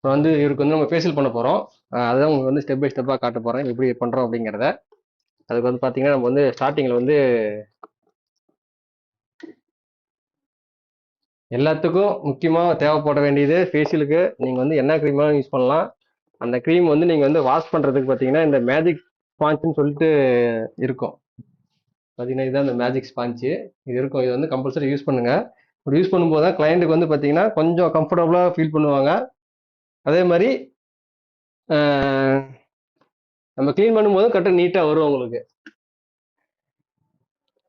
இப்போ வந்து இவருக்கு வந்து நம்ம ஃபேஷியல் பண்ண போகிறோம். அதுதான் உங்களுக்கு வந்து ஸ்டெப் பை ஸ்டெப்பாக காட்ட போகிறேன் எப்படி பண்ணுறோம் அப்படிங்கிறத. அதுக்கு வந்து பார்த்தீங்கன்னா நம்ம வந்து ஸ்டார்டிங்கில் வந்து எல்லாத்துக்கும் முக்கியமாக தேவைப்பட வேண்டியது ஃபேஷியலுக்கு நீங்கள் வந்து என்ன க்ரீமாக யூஸ் பண்ணலாம். அந்த க்ரீம் வந்து நீங்கள் வந்து வாஷ் பண்ணுறதுக்கு பார்த்தீங்கன்னா இந்த மேஜிக் ஸ்பாஞ்சுன்னு சொல்லிட்டு இருக்கும். பார்த்தீங்கன்னா இதுதான் இந்த மேஜிக் ஸ்பாஞ்சு. இது இருக்கும். இது வந்து கம்பல்சரி யூஸ் பண்ணுங்கள். இப்படி யூஸ் பண்ணும்போது தான் கிளைண்ட்டுக்கு வந்து பார்த்தீங்கன்னா கொஞ்சம் கம்ஃபர்டபுளாக ஃபீல் பண்ணுவாங்க. அதே மாதிரி நம்ம க்ளீன் பண்ணும்போது கரெக்டாக நீட்டாக வரும் உங்களுக்கு.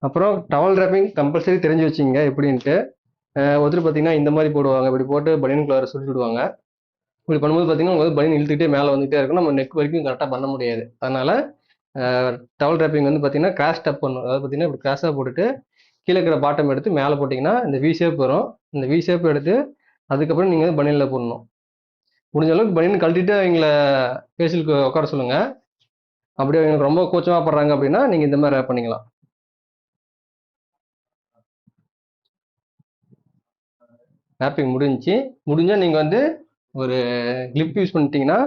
அப்புறம் டவல் ரேப்பிங் கம்பல்சரி தெரிஞ்சு வச்சுங்க எப்படின்ட்டு. ஒருத்தர் பார்த்தீங்கன்னா இந்த மாதிரி போடுவாங்க. இப்படி போட்டு பனியன் கலரை சுருட்டி விடுவாங்க. இப்படி பண்ணும்போது பார்த்தீங்கன்னா உங்களுக்கு பனியன் இழுத்துக்கிட்டே மேலே வந்துகிட்டே இருக்கும். நம்ம நெக் வரைக்கும் கரெக்டாக பண்ண முடியாது. அதனால டவல் ரேப்பிங் வந்து பார்த்தீங்கன்னா கிராஸ் டப் பண்ணும். அதாவது பார்த்தீங்கன்னா இப்படி கிராஸாக போட்டுட்டு கீழே இருக்கிற பாட்டம் எடுத்து மேலே போட்டிங்கன்னா இந்த வி ஷேப் வரும். இந்த வி ஷேப் எடுத்து அதுக்கப்புறம் நீங்கள் வந்து பனியனில் போடணும். முடிஞ்ச அளவுக்கு பனியன் கழட்டிட்டு அவங்கள ஃபேஷியலுக்கு உட்கார சொல்லுங்க. அப்படி அவங்களுக்கு ரொம்ப கூச்சமாக படுறாங்க அப்படின்னா நீங்கள் இந்த மாதிரி ரேப் பண்ணிக்கலாம். ரேப்பிங் முடிஞ்சால் நீங்கள் வந்து ஒரு கிளிப் யூஸ் பண்ணிட்டீங்கன்னா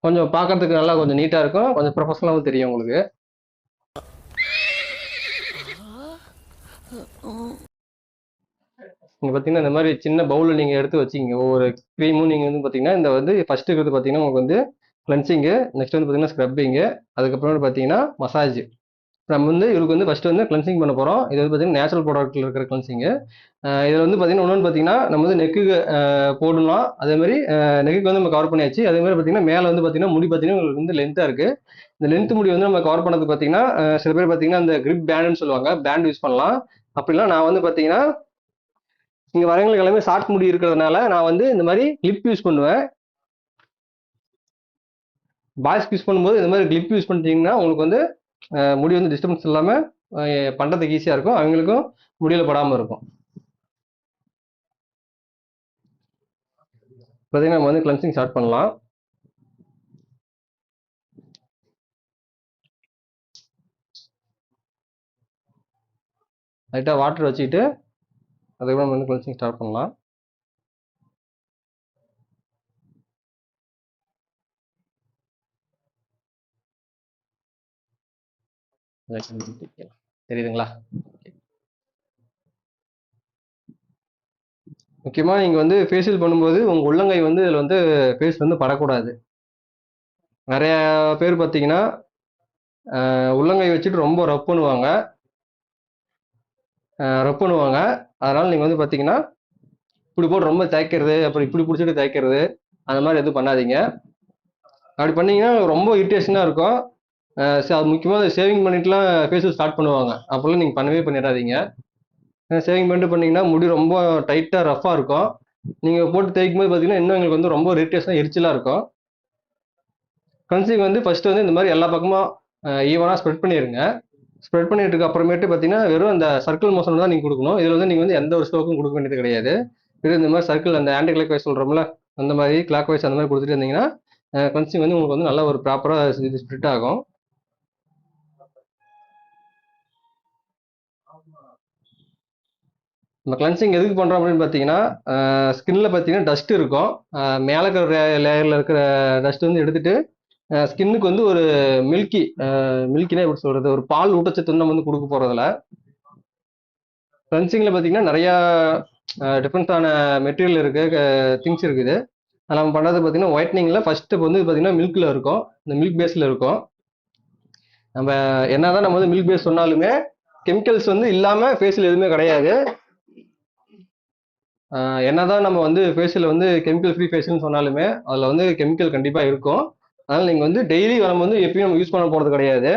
கொஞ்சம் பார்க்கறதுக்கு நல்லா கொஞ்சம் நீட்டாக இருக்கும். கொஞ்சம் ப்ரொஃபஷனலாகவும் தெரியும் உங்களுக்கு. நீங்கள் பார்த்தீங்கன்னா இந்த மாதிரி சின்ன பவுலில் நீங்கள் எடுத்து வச்சிங்க. ஒவ்வொரு க்ரீமும் நீங்கள் வந்து பார்த்தீங்கன்னா இந்த வந்து ஃபஸ்ட்டு இருக்கிறது பார்த்தீங்கன்னா உங்களுக்கு வந்து கிளென்சிங்கு, நெக்ஸ்ட் வந்து பார்த்தீங்கன்னா ஸ்க்ரப்பிங்கு, அதுக்கப்புறம் பார்த்தீங்கன்னா மசாஜ். நம்ம வந்து இவருக்கு வந்து ஃபஸ்ட்டு வந்து கிளென்சிங் பண்ண போகிறோம். இது வந்து பார்த்தீங்கன்னா நேச்சுரல் ப்ராடக்ட்டில் இருக்கிற கிளென்சிங்கு. இதில் வந்து பார்த்தீங்கன்னா இன்னொன்று பார்த்தீங்கன்னா நம்ம வந்து நெக்குக்கு போடலாம். அதேமாதிரி நெக்குக்கு வந்து நம்ம கவர் பண்ணியாச்சு. அதேமாதிரி பார்த்தீங்கன்னா மேலே வந்து பார்த்தீங்கன்னா முடி பார்த்தீங்கன்னா உங்களுக்கு வந்து லென்த்தாக இருக்குது. இந்த லென்த் முடி வந்து நம்ம கவர் பண்ணதுக்கு பார்த்தீங்கன்னா சில பேர் பார்த்தீங்கன்னா இந்த கிரிப் பேண்டுன்னு சொல்லுவாங்க. பேண்ட் யூஸ் பண்ணலாம். அப்படிலாம் நான் வந்து பார்த்தீங்கன்னா இங்கே வரவங்களுக்கு எல்லாமே ஷார்ட் முடி இருக்கிறதுனால நான் வந்து இந்த மாதிரி கிளிப் யூஸ் பண்ணுவேன். பாய்ஸ்க்கு யூஸ் பண்ணும்போது இந்த மாதிரி கிளிப் யூஸ் பண்ணிட்டீங்கன்னா உங்களுக்கு வந்து முடி வந்து டிஸ்டர்பன்ஸ் இல்லாமல் பண்ணுறதுக்கு ஈஸியாக இருக்கும். அவங்களுக்கும் முடியல படாமல் இருக்கும். பார்த்தீங்கன்னா நம்ம வந்து கிளென்சிங் ஸ்டார்ட் பண்ணலாம். லைட்டாக வாட்டர் வச்சுக்கிட்டு அதுக்கப்புறம் நம்ம வந்து கிளென்சிங் ஸ்டார்ட் பண்ணலாம். தெரியுதுங்களா? முக்கியமாக நீங்கள் வந்து ஃபேஷியல் பண்ணும்போது உங்கள் உள்ளங்கை வந்து இதில் வந்து ஃபேஸ் வந்து படக்கூடாது. நிறைய பேர் பார்த்தீங்கன்னா உள்ளங்கை வச்சுட்டு ரொம்ப ரப் பண்ணுவாங்க. அதனால் நீங்கள் வந்து பார்த்தீங்கன்னா இப்படி போட்டு ரொம்ப தேய்க்கிறது, அப்புறம் இப்படி பிடிச்சிட்டு தேய்க்கிறது அந்த மாதிரி எதுவும் பண்ணாதீங்க. அப்படி பண்ணீங்கன்னா ரொம்ப இரிட்டேஷனாக இருக்கும். அது முக்கியமாக சேவிங் பண்ணிட்டுலாம் ஃபேஷியல் ஸ்டார்ட் பண்ணுவாங்க. அப்போல்லாம் நீங்கள் பண்ணவே பண்ணிடாதீங்க. சேவிங் பண்ணிட்டு பண்ணீங்கன்னா முடி ரொம்ப டைட்டாக ரஃப்பாக இருக்கும். நீங்கள் போட்டு தேய்க்கும் போது பார்த்தீங்கன்னா இன்னும் எங்களுக்கு வந்து ரொம்ப இரிட்டேஷனாக எரிச்சலாக இருக்கும். கிளென்சிங் வந்து ஃபஸ்ட்டு வந்து இந்த மாதிரி எல்லா பக்கமும் ஈவனாக ஸ்ப்ரெட் பண்ணிடுங்க. ஸ்ப்ரெட் பண்ணிட்டு அப்புறமேட்டு பார்த்தீங்கன்னா வெறும் அந்த சர்க்கிள் மோஷன் தான் நீங்கள் கொடுக்கணும். இதில் வந்து நீங்கள் வந்து எந்த ஒரு ஸ்ட்ரோக்கும் கொடுக்க வேண்டியது கிடையாது. இது இந்த மாதிரி சர்க்கிள் அந்த ஆன்டி கிளாக் வைஸ் சொல்கிறோம்ல அந்த மாதிரி கிளாக் வைஸ் அந்த மாதிரி கொடுத்துட்டு இருந்தீங்கன்னா கிளென்சிங் வந்து உங்களுக்கு வந்து நல்ல ஒரு ப்ராப்பராக இது ஸ்ப்ரிட் ஆகும். நம்ம கிளென்சிங் எதுக்கு பண்ணுறோம் அப்படின்னு பார்த்தீங்கன்னா ஸ்கின்ல பார்த்தீங்கன்னா டஸ்ட் இருக்கும். மேலே இருக்கிற லேயரில் இருக்கிற டஸ்ட் வந்து எடுத்துட்டு ஸ்கின்னுக்கு வந்து ஒரு மில்கினா எப்படி சொல்கிறது, ஒரு பால் ஊட்டச்சத்து நம்ம வந்து கொடுக்க போகிறதில்ல. கிளென்சிங்கில் பார்த்தீங்கன்னா நிறையா டிஃப்ரெண்ட்டான மெட்டீரியல் இருக்குது, திங்ஸ் இருக்குது. அது நம்ம பண்ணுறது பார்த்தீங்கன்னா ஒயிட்னிங்கில் ஃபஸ்ட்டு வந்து பார்த்தீங்கன்னா மில்கில் இருக்கும். இந்த மில்க் பேஸில் இருக்கும். நம்ம என்ன தான் நம்ம வந்து மில்க் பேஸ் சொன்னாலுமே கெமிக்கல்ஸ் வந்து இல்லாமல் ஃபேஸில் எதுவுமே கிடையாது. என்னதான் நம்ம வந்து ஃபேஷியல் வந்து கெமிக்கல் ஃப்ரீ ஃபேஷியல்னு சொன்னாலுமே அதில் வந்து கெமிக்கல் கண்டிப்பாக இருக்கும். அதனால் நீங்கள் வந்து டெய்லி நம்ம வந்து எப்பயும் நம்ம யூஸ் பண்ண போகிறது கிடையாது.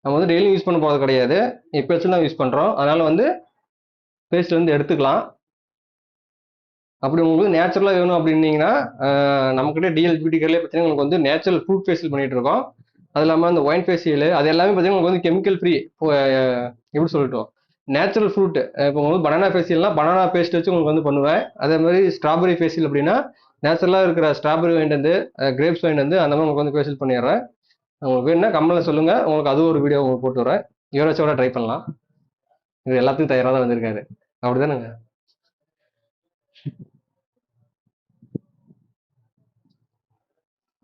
நம்ம வந்து டெய்லி யூஸ் பண்ண போகிறது கிடையாது. எப்போயாச்சும் தான் யூஸ் பண்ணுறோம். அதனால் வந்து ஃபேஸில் வந்து எடுத்துக்கலாம். அப்படி உங்களுக்கு நேச்சுரலாக வேணும் அப்படின்னீங்கன்னா நம்மக்கிட்ட டிஎல் பியூட்டி கேர்லேயே பார்த்தீங்கன்னா உங்களுக்கு வந்து நேச்சுரல் ஃப்ரூட் ஃபேஷியல் பண்ணிகிட்டு இருக்கோம். அது இல்லாமல் அந்த ஒயின் ஃபேஷியல் அது எல்லாமே பார்த்தீங்கன்னா உங்களுக்கு வந்து கெமிக்கல் ஃப்ரீ. எப்படி சொல்லட்டும், நேச்சுரல் ஃப்ரூட். இப்போ உங்களுக்கு பனானா ஃபேஷியல்னா பனானா பேஸ்ட் வச்சு உங்களுக்கு வந்து பண்ணுவேன். அதே மாதிரி ஸ்ட்ராபெரி ஃபேஷியல் அப்படின்னா நேச்சுரலாக இருக்கிற ஸ்ட்ராபெரி வாங்கிட்டு வந்து கிரேப்ஸ் வாங்கிட்டு வந்து அந்த மாதிரி உங்களுக்கு வந்து ஃபேஷியல் பண்ணிடுறேன். உங்களுக்கு வேணும்னா கம்மலை சொல்லுங்கள், உங்களுக்கு அது ஒரு வீடியோ உங்களுக்கு போட்டு வரேன். இவரை வச்சோட ட்ரை பண்ணலாம். இவர் எல்லாத்துக்கும் தயாரா தான் வந்திருக்காரு. அப்படிதானேங்க?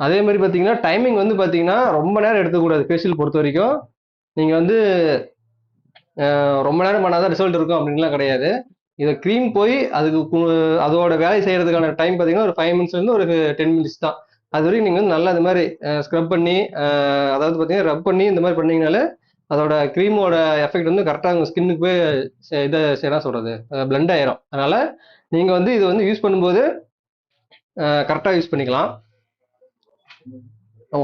அதே மாதிரி பார்த்தீங்கன்னா, டைமிங் வந்து பார்த்தீங்கன்னா, ரொம்ப நேரம் எடுத்துக்கக்கூடாது ஃபேஷியல் பொறுத்த வரைக்கும். நீங்க வந்து ரொம்ப நேரம் பண்ணாதான் ரிசல்ட் இருக்கும் அப்படின்லாம் கிடையாது. இதை க்ரீம் போய் அதோட வேலை செய்யறதுக்கான டைம் பார்த்தீங்கன்னா ஒரு 5 மினிட்ஸ்லேருந்து ஒரு 10 மினிட்ஸ் தான். அது வரைக்கும் நீங்கள் வந்து நல்லா இந்த மாதிரி ஸ்க்ரப் பண்ணி அதாவது பார்த்தீங்கன்னா ரப் பண்ணி இந்த மாதிரி பண்ணீங்கனாலே அதோட க்ரீமோட எஃபெக்ட் வந்து கரெக்டாக உங்கள் ஸ்கின்னுக்கு போய் இதை என்ன சொல்கிறது பிளெண்ட் ஆயிரும். அதனால் நீங்கள் வந்து இது வந்து யூஸ் பண்ணும்போது கரெக்டாக யூஸ் பண்ணிக்கலாம்.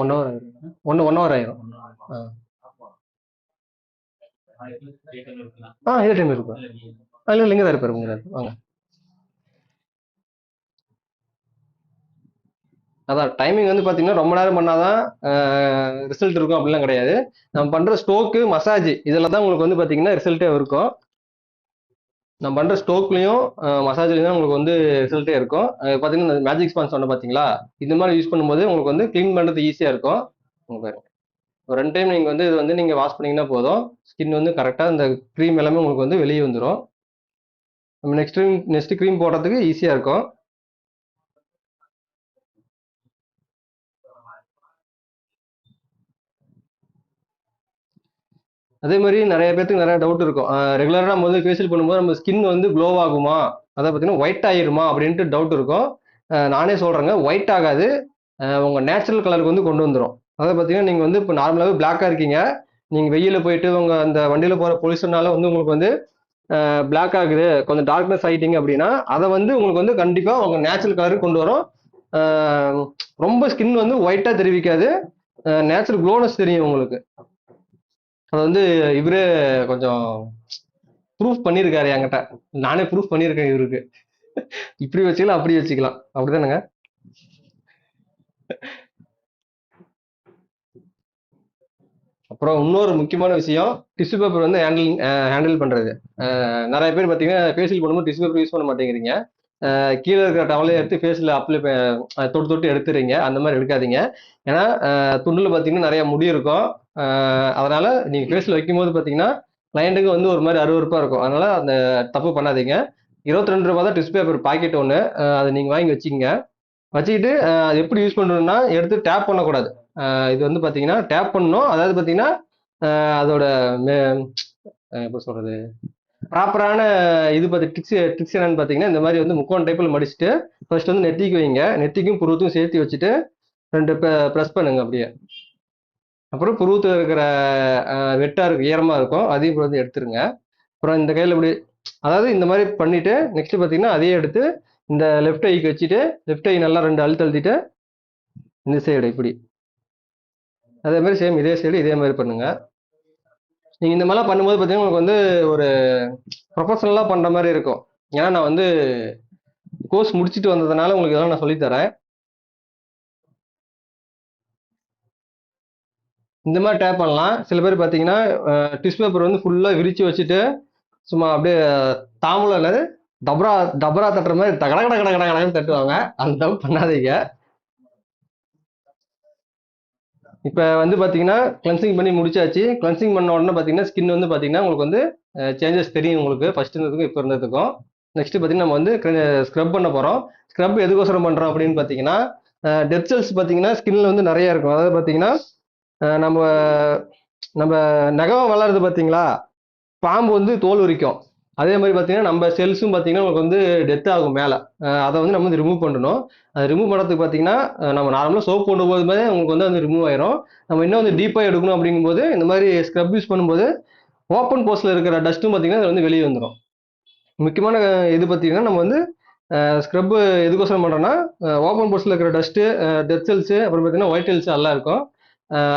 1 ஹவர் ஆயிரும். 1 ஹவர் ஆயிரும். இதே டைம் இருக்கும். இல்லை இங்கே தான் இருப்பார் வாங்க. அதான் டைமிங் வந்து பார்த்தீங்கன்னா ரொம்ப நேரம் பண்ணாதான் ரிசல்ட் இருக்கும் அப்படிலாம் கிடையாது. நம்ம பண்ணுற ஸ்ட்ரோக்கு மசாஜ் இதில் தான் உங்களுக்கு வந்து பார்த்தீங்கன்னா ரிசல்ட்டே இருக்கும். நம்ம பண்ணுற ஸ்ட்ரோக்லையும் மசாஜ்லையும் தான் உங்களுக்கு வந்து ரிசல்ட்டே இருக்கும். பார்த்தீங்கன்னா மேஜிக் ஸ்பான்ஸ் சொன்ன பார்த்தீங்களா, இந்த மாதிரி யூஸ் பண்ணும்போது உங்களுக்கு வந்து க்ளீன் பண்ணுறது ஈஸியாக இருக்கும். பாருங்க ஒரு 2 டைம் நீங்கள் வந்து இது வந்து நீங்கள் வாஷ் பண்ணிங்கன்னா போதும், ஸ்கின் வந்து கரெக்டாக இந்த க்ரீம் எல்லாமே உங்களுக்கு வந்து வெளியே வந்துடும். நம்ம நெக்ஸ்ட் க்ரீம் போடுறதுக்கு ஈஸியாக இருக்கும். அதே மாதிரி நிறைய பேருக்கு நிறைய டவுட் இருக்கும். ரெகுலராக நம்ம வந்து ஃபேஷியல் பண்ணும்போது நம்ம ஸ்கின் வந்து க்ளோ ஆகுமா, அதை பார்த்தீங்கன்னா ஒயிட் ஆயிருமா அப்படின்ட்டு டவுட் இருக்கும். நானே சொல்கிறேங்க, ஒயிட் ஆகாது. உங்கள் நேச்சுரல் கலருக்கு வந்து கொண்டு வந்துடும். அதை பார்த்தீங்கன்னா நீங்கள் வந்து இப்போ நார்மலாகவே பிளாக்காக இருக்கீங்க, நீங்கள் வெயிலில் போயிட்டு உங்கள் அந்த வண்டியில் போகிற பொல்யூஷனால வந்து உங்களுக்கு வந்து பிளாக் ஆகுது, கொஞ்சம் டார்க்னஸ் ஆகிட்டீங்க அப்படின்னா அதை வந்து உங்களுக்கு வந்து கண்டிப்பாக உங்கள் நேச்சுரல் கலருக்கு கொண்டு வரும். ரொம்ப ஸ்கின் வந்து ஒயிட்டாக தெரிவிக்காது, நேச்சுரல் க்ளோனஸ் தெரியும் உங்களுக்கு. அது வந்து இவரே கொஞ்சம் ப்ரூஃப் பண்ணியிருக்காரு என்கிட்ட. நானே ப்ரூஃப் பண்ணியிருக்கேன் இவருக்கு. இப்படி வச்சுக்கலாம் அப்படி வச்சுக்கலாம், அப்படிதானுங்க? அப்புறம் இன்னொரு முக்கியமான விஷயம், டிஷ்யூ பேப்பர் வந்து ஹேண்டில் பண்றது. நிறைய பேர் பார்த்தீங்கன்னா ஃபேஷியல் பண்ணும்போது டிஷ்யூ பேப்பர் யூஸ் பண்ண மாட்டேங்கிறீங்க. கீழே இருக்கிற டவலை எடுத்து ஃபேஸில் அப்ளை தொட்டு தொட்டு எடுத்துறீங்க. அந்த மாதிரி எடுக்காதீங்க. ஏன்னா துண்டில் பார்த்தீங்கன்னா நிறைய முடி இருக்கும். அதனால நீங்கள் ஃபேஸில் வைக்கும்போது பார்த்தீங்கன்னா கிளைண்ட்டுக்கு வந்து ஒரு மாதிரி அருவருப்பாக இருக்கும். அதனால அந்த தப்பு பண்ணாதீங்க. 22 ரூபா தான் டிஷ்யூ பேப்பர் பாக்கெட் ஒன்று, அதை நீங்கள் வாங்கி வச்சுக்கோங்க. வச்சுக்கிட்டு அது எப்படி யூஸ் பண்ணணும்னா எடுத்து டேப் பண்ணக்கூடாது. இது வந்து பார்த்தீங்கன்னா டேப் பண்ணணும். அதாவது பார்த்தீங்கன்னா அதோட எப்படி சொல்றது, ப்ராப்பரான இது பார்த்து ட்ரிக்ஸ் என்னன்னு பார்த்தீங்கன்னா இந்த மாதிரி வந்து முக்கோண டைப்பில் மடிச்சுட்டு ஃபர்ஸ்ட் வந்து நெத்திக்கு வைங்க. நெத்திக்கும் புருவத்துக்கும் சேர்த்து வச்சுட்டு 2 ப்ரெஸ் பண்ணுங்க அப்படியே. அப்புறம் புருவத்தில் இருக்கிற வெட்டா இருக்கு ஈரமா இருக்கும், அதையும் வந்து எடுத்துருங்க. அப்புறம் இந்த கையில் இப்படி அதாவது இந்த மாதிரி பண்ணிட்டு நெக்ஸ்ட் பார்த்தீங்கன்னா அதையே எடுத்து இந்த லெஃப்ட் ஐக்கு வச்சுட்டு லெஃப்ட் ஐ நல்லா 2 அழுத்திட்டு இந்த சைடு இப்படி அதே மாதிரி சேம் இதே சைடு இதே மாதிரி பண்ணுங்க. நீங்கள் இந்த மாதிரிலாம் பண்ணும்போது பார்த்தீங்கன்னா உங்களுக்கு வந்து ஒரு ப்ரொஃபஷனலாக பண்ணுற மாதிரி இருக்கும். ஏன்னா நான் வந்து கோர்ஸ் முடிச்சுட்டு வந்ததுனால உங்களுக்கு இதெல்லாம் நான் சொல்லித்தரேன். இந்த மாதிரி டேப் பண்ணலாம். சில பேர் பார்த்தீங்கன்னா டிஷ்யூ பேப்பர் வந்து ஃபுல்லாக விரித்து வச்சுட்டு சும்மா அப்படியே தாம்பூலம் என்னது டபரா டபரா தட்டுற மாதிரி கட கட கட கட கடன்னு தட்டுவாங்க. அந்த தப்பு பண்ணாதீங்க. இப்போ வந்து பார்த்தீங்கன்னா கிளென்சிங் பண்ணி முடிச்சாச்சு. கிளென்சிங் பண்ண உடனே பார்த்தீங்கன்னா ஸ்கின் வந்து பார்த்தீங்கன்னா உங்களுக்கு வந்து சேஞ்சஸ் தெரியும் உங்களுக்கு ஃபர்ஸ்ட் இருந்ததுக்கும் இப்போ இருந்ததுக்கும். நெக்ஸ்ட் பார்த்தீங்கன்னா நம்ம வந்து ஸ்க்ரப் பண்ண போகிறோம். ஸ்க்ரப் எதுக்கோசரம் பண்ணுறோம் அப்படின்னு பார்த்தீங்கன்னா டெத் செல்ஸ் பார்த்தீங்கன்னா ஸ்கின்ல வந்து நிறைய இருக்கும். அதாவது பார்த்தீங்கன்னா நம்ம நம்ம நகம் வளருது பார்த்தீங்களா, பாம்பு வந்து தோல் உரிக்கும். அதே மாதிரி பார்த்தீங்கன்னா நம்ம செல்ஸும் பார்த்தீங்கன்னா உங்களுக்கு வந்து டெத் ஆகும் மேலே. அதை வந்து நம்ம வந்து ரிமூவ் பண்ணணும். அதை ரிமூவ் பண்ணுறதுக்கு பார்த்தீங்கன்னா நம்ம நார்மலாக சோப் போடும்போதுமே உங்களுக்கு வந்து அது ரிமூவ் ஆயிரும். நம்ம இன்னும் வந்து டீப்பாக எடுக்கணும் அப்படிங்கும்போது இந்த மாதிரி ஸ்க்ரப் யூஸ் பண்ணும்போது ஓப்பன் போஸ்டில் இருக்கிற டஸ்ட்டும் பார்த்தீங்கன்னா அது வந்து வெளியே வந்துடும். முக்கியமான இது பார்த்தீங்கன்னா நம்ம வந்து ஸ்க்ரப் எதுக்கோசரம் பண்ணுறோன்னா ஓப்பன் போஸ்டில் இருக்கிற டஸ்ட்டு, டெத் செல்ஸு, அப்புறம் பார்த்தீங்கன்னா ஒயிட் செல்ஸ் எல்லாம் இருக்கும்.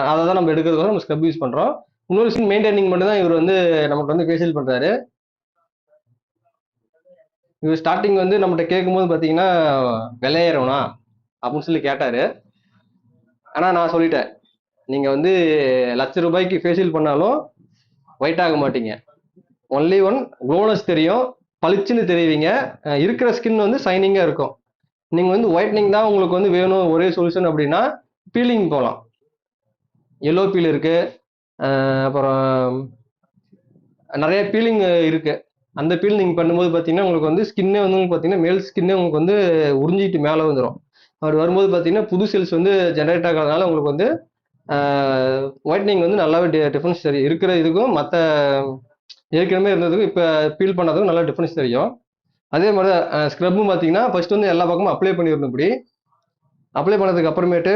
அதை தான் நம்ம எடுக்கிறதுக்கோசரம் நம்ம ஸ்க்ரப் யூஸ் பண்ணுறோம். இன்னொரு விஷயம் மெயின்டைனிங் மட்டும் தான் இவர் வந்து நமக்கு வந்து ஃபேஷியல் பண்ணுறாரு. இவர் ஸ்டார்டிங் வந்து நம்மகிட்ட கேட்கும்போது பார்த்தீங்கன்னா விலையேறவனா அப்படின்னு சொல்லி கேட்டார். ஆனால் நான் சொல்லிட்டேன், நீங்கள் வந்து ₹1,00,000 ஃபேஷியல் பண்ணாலும் ஒயிட் ஆக மாட்டீங்க. ஒன்லி ஒன் க்ளோனஸ் தெரியும், பளிச்சுன்னு தெரிவிங்க, இருக்கிற ஸ்கின் வந்து ஷைனிங்காக இருக்கும். நீங்கள் வந்து ஒயிட்னிங் தான் உங்களுக்கு வந்து வேணும் ஒரே சொல்யூஷன் அப்படின்னா பீலிங் போகலாம். எல்லோ பீல் இருக்குது, அப்புறம் நிறைய பீலிங் இருக்கு. அந்த பீல் நீங்க பண்ணும்போது பார்த்தீங்கன்னா உங்களுக்கு வந்து ஸ்கின்னே வந்து பார்த்தீங்கன்னா மேல் ஸ்கின்னே உங்களுக்கு வந்து உறிஞ்சிட்டு மேலே வந்துடும். அப்படி வரும்போது பார்த்தீங்கன்னா புது செல்ஸ் வந்து ஜென்ரேட் ஆகிறதுனால உங்களுக்கு வந்து ஒயிட்னிங் வந்து நல்லாவே டிஃபரன்ஸ் தெரியும். இருக்கிற இதுக்கும் மற்ற ஏற்கனவே இருந்ததுக்கும் இப்போ பீல் பண்ணதுக்கும் நல்லா டிஃபரன்ஸ் தெரியும். அதே மாதிரி தான் ஸ்க்ரப்பும் பார்த்தீங்கன்னா ஃபர்ஸ்ட் வந்து எல்லா பக்கமும் அப்ளை பண்ணிடணும். இப்படி அப்ளை பண்ணதுக்கு அப்புறமேட்டு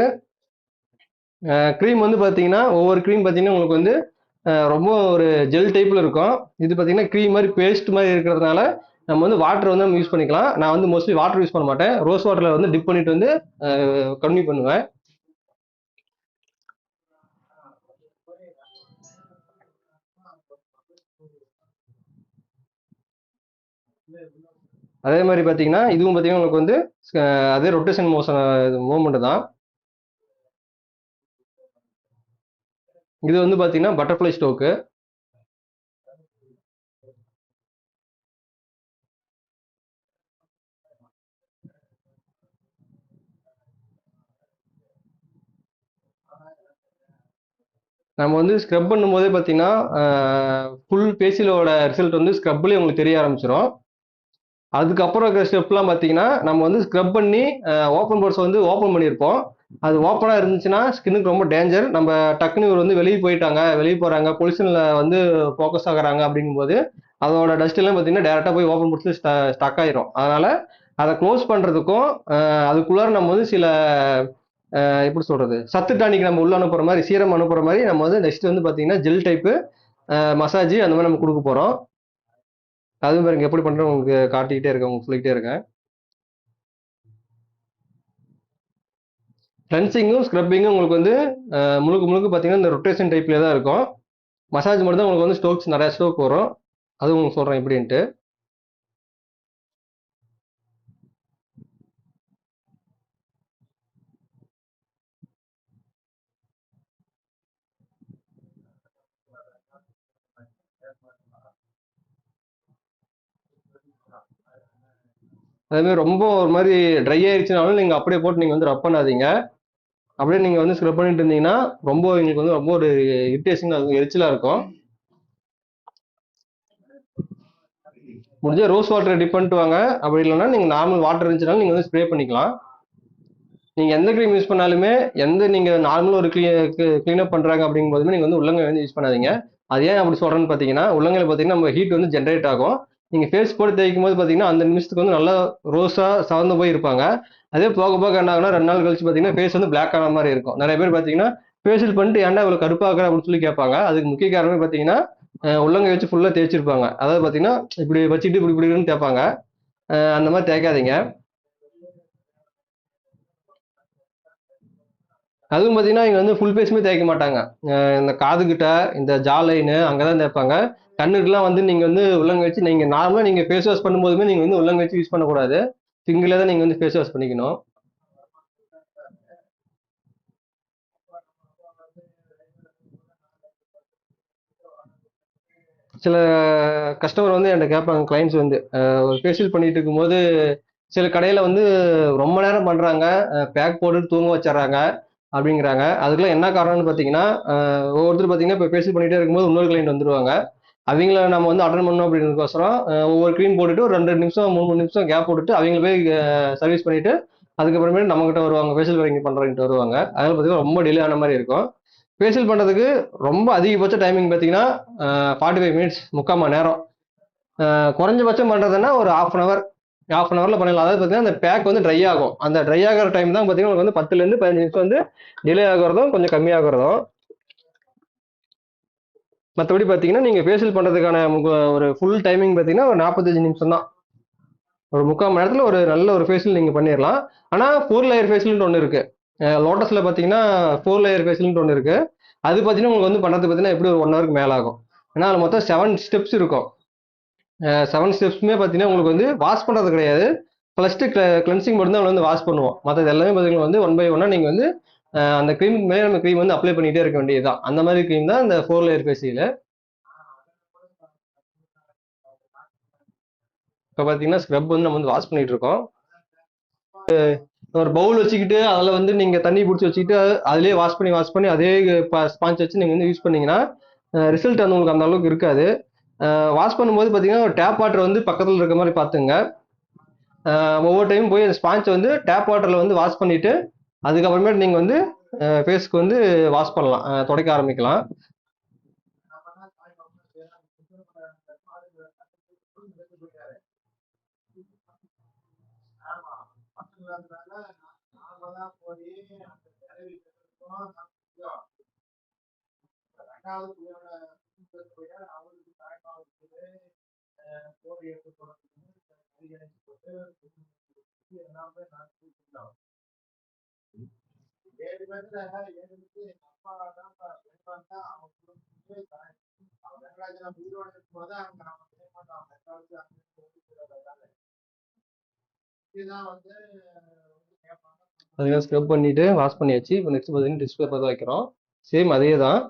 க்ரீம் வந்து பார்த்தீங்கன்னா ஒவ்வொரு க்ரீம் பார்த்தீங்கன்னா உங்களுக்கு வந்து ரொம்ப ஒரு ஜெல் டைப்பில் இருக்கும். இது பார்த்தீங்கன்னா க்ரீம் மாதிரி பேஸ்ட் மாதிரி இருக்கிறதுனால நம்ம வந்து வாட்டர் வந்து நம்ம யூஸ் பண்ணிக்கலாம். நான் வந்து மோஸ்ட்லி வாட்டர் யூஸ் பண்ண மாட்டேன். ரோஸ் வாட்டரில் வந்து டிப் பண்ணிட்டு வந்து கம்மி பண்ணுவேன். அதே மாதிரி பார்த்தீங்கன்னா இதுவும் பார்த்தீங்கன்னா உங்களுக்கு வந்து அதே ரொட்டேஷன் மூவ்மெண்ட் தான். இது வந்து பார்த்தீங்கன்னா பட்டர்ஃப்ளை ஸ்டோக்கு. நம்ம வந்து ஸ்க்ரப் பண்ணும்போதே பார்த்தீங்கன்னா ஃபுல் ஃபேஷியலோட ரிசல்ட் வந்து ஸ்க்ரப்லேயே உங்களுக்கு தெரிய ஆரம்பிச்சிடும். அதுக்கப்புறம் இருக்கிற ஸ்டெப்லாம் பார்த்தீங்கன்னா நம்ம வந்து ஸ்க்ரப் பண்ணி ஓப்பன் போர்ட்ஸ் வந்து ஓப்பன் பண்ணியிருப்போம். அது ஓப்பனாக இருந்துச்சுன்னா ஸ்கின்னுக்கு ரொம்ப டேஞ்சர். நம்ம டக்குன்னு இவர் வந்து வெளியே போயிட்டாங்க, வெளியே போகிறாங்க, பொல்யூஷனில் வந்து ஃபோக்கஸ் ஆகுறாங்க அப்படிங்கும்போது அதோட டஸ்ட் எல்லாம் பார்த்தீங்கன்னா டேரெக்டாக போய் ஓப்பன் போர்ட்ஸில் ஸ்டக் ஆயிரும். அதனால் அதை க்ளோஸ் பண்ணுறதுக்கும் அதுக்குள்ளார நம்ம வந்து சில எப்படி சொல்கிறது சத்து டானிக் நம்ம உள்ள அனுப்புகிற மாதிரி சீரம் அனுப்புகிற மாதிரி நம்ம வந்து நெக்ஸ்ட் வந்து பார்த்தீங்கன்னா ஜெல் டைப்பு மசாஜ் அந்த மாதிரி நம்ம கொடுக்க போகிறோம். அதுவும் பாருங்க எப்படி பண்ணுறோம் உங்களுக்கு காட்டிக்கிட்டே இருக்கேன், உங்களுக்கு சொல்லிக்கிட்டே இருக்கேன். கிளென்சிங்கும் ஸ்க்ரப்பிங்கும் உங்களுக்கு வந்து முழுக்க முழுக்க பார்த்தீங்கன்னா இந்த ரொட்டேஷன் டைப்லேயே தான் இருக்கும். மசாஜ் மட்டும் தான் உங்களுக்கு வந்து ஸ்ட்ரோக்ஸ் நிறையா ஸ்ட்ரோக் வரும். அது உங்களுக்கு சொல்கிறேன் எப்படின்ட்டு. அதேமாதிரி ரொம்ப ஒரு மாதிரி ட்ரை ஆயிடுச்சுனாலும் நீங்கள் அப்படியே போட்டு நீங்கள் வந்து ரப் பண்ணாதீங்க. அப்படியே நீங்கள் வந்து ஸ்க்ரப் பண்ணிட்டு இருந்தீங்கன்னா ரொம்ப எங்களுக்கு வந்து ரொம்ப ஒரு இரிட்டேஷன் எரிச்சலாக இருக்கும். முடிஞ்ச ரோஸ் வாட்டர் டிப் பண்ணிட்டு வாங்க. அப்படி இல்லைன்னா நீங்கள் நார்மல் வாட்டர் இருந்துச்சுனாலும் நீங்கள் வந்து ஸ்ப்ரே பண்ணிக்கலாம். நீங்கள் எந்த க்ரீம் யூஸ் பண்ணாலுமே நீங்கள் நார்மலாக ஒரு க்ளீனப் பண்ணுறாங்க அப்படிங்கும்போதுமே நீங்கள் வந்து உள்ளங்கை வந்து யூஸ் பண்ணாதீங்க. அது ஏன் அப்படி சொல்கிறேன்னு பார்த்தீங்கன்னா உள்ளங்கையில் பார்த்தீங்கன்னா நம்ம ஹீட் வந்து ஜென்ரேட் ஆகும். நீங்கள் ஃபேஸ் போட்டு தேய்க்கும் போது பார்த்தீங்கன்னா அந்த நிமிஷத்துக்கு வந்து நல்லா ரோஸாக சவந்து போய் இருப்பாங்க. அதே போக போக என்ன ஆகுனா 2 நாள் கழிச்சு பார்த்தீங்கன்னா ஃபேஸ் வந்து பிளாக் ஆன மாதிரி இருக்கும். நிறைய பேர் பார்த்தீங்கன்னா ஃபேஷியல் பண்ணிட்டு ஏன்டா இவ்வளோ கருப்பாக்குற அப்படின்னு சொல்லி கேட்பாங்க. அதுக்கு முக்கிய காரணமே பார்த்தீங்கன்னா உள்ளங்கை வச்சு ஃபுல்லாக தேய்ச்சிருப்பாங்க. அதாவது பார்த்தீங்கன்னா இப்படி வச்சுட்டு இப்படி இப்படின்னு தேய்ப்பாங்க. அந்த மாதிரி தேய்க்காதீங்க. அதுவும் பார்த்தீங்கன்னா இங்க வந்து ஃபுல் ஃபேஸுமே தேய்க்க மாட்டாங்க. இந்த காதுகிட்ட இந்த ஜா லைனு அங்கே தான் தேய்ப்பாங்க. கண்ணுக்குலாம் வந்து நீங்கள் வந்து உள்ளங்கை வச்சு நீங்கள் நார்மலாக நீங்கள் ஃபேஸ் வாஷ் பண்ணும்போதுமே நீங்கள் வந்து உள்ளங்கை வச்சு யூஸ் பண்ணக்கூடாது. ஃபிங்கரில் தான் நீங்கள் வந்து ஃபேஸ் வாஷ் பண்ணிக்கணும். சில கஸ்டமர் வந்து என்கிட்ட கேட்பாங்க, கிளைண்ட்ஸ் வந்து ஒரு ஃபேஷியல் பண்ணிட்டு இருக்கும்போது சில கடையில் வந்து ரொம்ப நேரம் பண்ணுறாங்க, பேக் போட்டுட்டு தூங்க வச்சிடுறாங்க அப்படிங்கிறாங்க. அதுக்கெல்லாம் என்ன காரணம்னு பார்த்தீங்கன்னா ஒவ்வொருத்தர் பார்த்தீங்கன்னா இப்போ ஃபேஷியல் பண்ணிகிட்டே இருக்கும்போது இன்னொரு கிளைண்ட் வந்துருவாங்க. அவங்கள நம்ம வந்து அட்டன் பண்ணோம் அப்படின்றதுக்கோசரம் ஒவ்வொரு க்ரீம் போட்டுட்டு ஒரு 2 நிமிஷம் 3 நிமிஷம் கேப் போட்டுட்டு அவங்க போய் சர்வீஸ் பண்ணிட்டு அதுக்கப்புறமேட்டு நம்மகிட்ட வருவாங்க, ஃபேஷியல் வரைக்கும் பண்ணுறவங்கிட்ட வருவாங்க. அதனால பார்த்தீங்கன்னா ரொம்ப டிலே ஆன மாதிரி இருக்கும். ஃபேஷியல் பண்ணுறதுக்கு ரொம்ப அதிகபட்ச டைமிங் பார்த்தீங்கன்னா 45 மினிட்ஸ், 3/4 மணி நேரம். குறைஞ்சபட்சம் பண்ணுறதுன்னா ஒரு ஹாஃப் அன் ஹவரில் பண்ணிடலாம். அதாவது பார்த்தீங்கன்னா அந்த பேக் வந்து ட்ரை ஆகும். அந்த ட்ரை ஆகிற டைம் தான் பார்த்தீங்கன்னா உங்களுக்கு வந்து 10லேருந்து 15 நிமிஷம் வந்து டிலே ஆகுறதும் கொஞ்சம் கம்மியாகிறதும். மற்றபடி பார்த்தீங்கன்னா நீங்கள் ஃபேஷியல் பண்ணுறதுக்கான ஒரு ஃபுல் டைமிங் பார்த்தீங்கன்னா ஒரு 45 நிமிஷம் தான். ஒரு 3/4 மணி நேரத்தில் ஒரு நல்ல ஒரு ஃபேஷியல் நீங்கள் பண்ணிடலாம். ஆனால் 4 லேயர் ஃபேஷியல்னு ஒன்று இருக்குது. லோட்டஸில் பார்த்தீங்கன்னா 4 லேயர் ஃபேஷியல்னு ஒன்று இருக்குது. அது பார்த்தீங்கன்னா உங்களுக்கு வந்து பண்ணுறது பார்த்தீங்கன்னா எப்படி ஒரு 1 ஹவருக்கு மேலே ஆகும். ஏன்னா அதில் மொத்தம் 7 ஸ்டெப்ஸ் இருக்கும். 7 ஸ்டெப்ஸுமே பார்த்தீங்கன்னா உங்களுக்கு வந்து வாஷ் பண்ணுறது கிடையாது. ஃபஸ்ட்டு கிளென்சிங் மட்டும் தான் வந்து வாஷ் பண்ணுவோம். மற்றது எல்லாமே பார்த்தீங்கன்னா வந்து 1 பை 1 நீங்கள் வந்து அந்த க்ரீமுக்கு மேலே நம்ம க்ரீம் வந்து அப்ளை பண்ணிகிட்டே இருக்க வேண்டியது தான். அந்த மாதிரி க்ரீம் தான் இந்த 4 லேயர் ஃபேஷியல். இப்போ பார்த்தீங்கன்னா ஸ்க்ரப் வந்து நம்ம வந்து வாஷ் பண்ணிட்டு இருக்கோம். ஒரு பவுல் வச்சுக்கிட்டு அதில் வந்து நீங்கள் தண்ணி பிடிச்சி வச்சுக்கிட்டு அதிலே வாஷ் பண்ணி அதே ஸ்பாஞ்ச் வச்சு நீங்கள் வந்து யூஸ் பண்ணீங்கன்னா ரிசல்ட் வந்து உங்களுக்கு அந்த அளவுக்கு இருக்காது. வாஷ் பண்ணும்போது பார்த்தீங்கன்னா டேப் வாட்டர் வந்து பக்கத்தில் இருக்க மாதிரி பார்த்துங்க. ஒவ்வொரு டைம் போய் ஸ்பாஞ்ச் வந்து டேப் வாட்டரில் வந்து வாஷ் பண்ணிட்டு அதுக்கப்புறமேட்டு நீங்கள் வந்து ஃபேஸ்க்கு வந்து வாஷ் பண்ணலாம், துடைக்க ஆரம்பிக்கலாம். அதுக்காக ஸ்க்ரப் பண்ணிட்டு வாஷ் பண்ணியாச்சு. இப்போ நெக்ஸ்ட் பார்த்தீங்கன்னா டிஷ்யூ பேப்பர் தான் வைக்கிறோம். சேம் அதே தான்.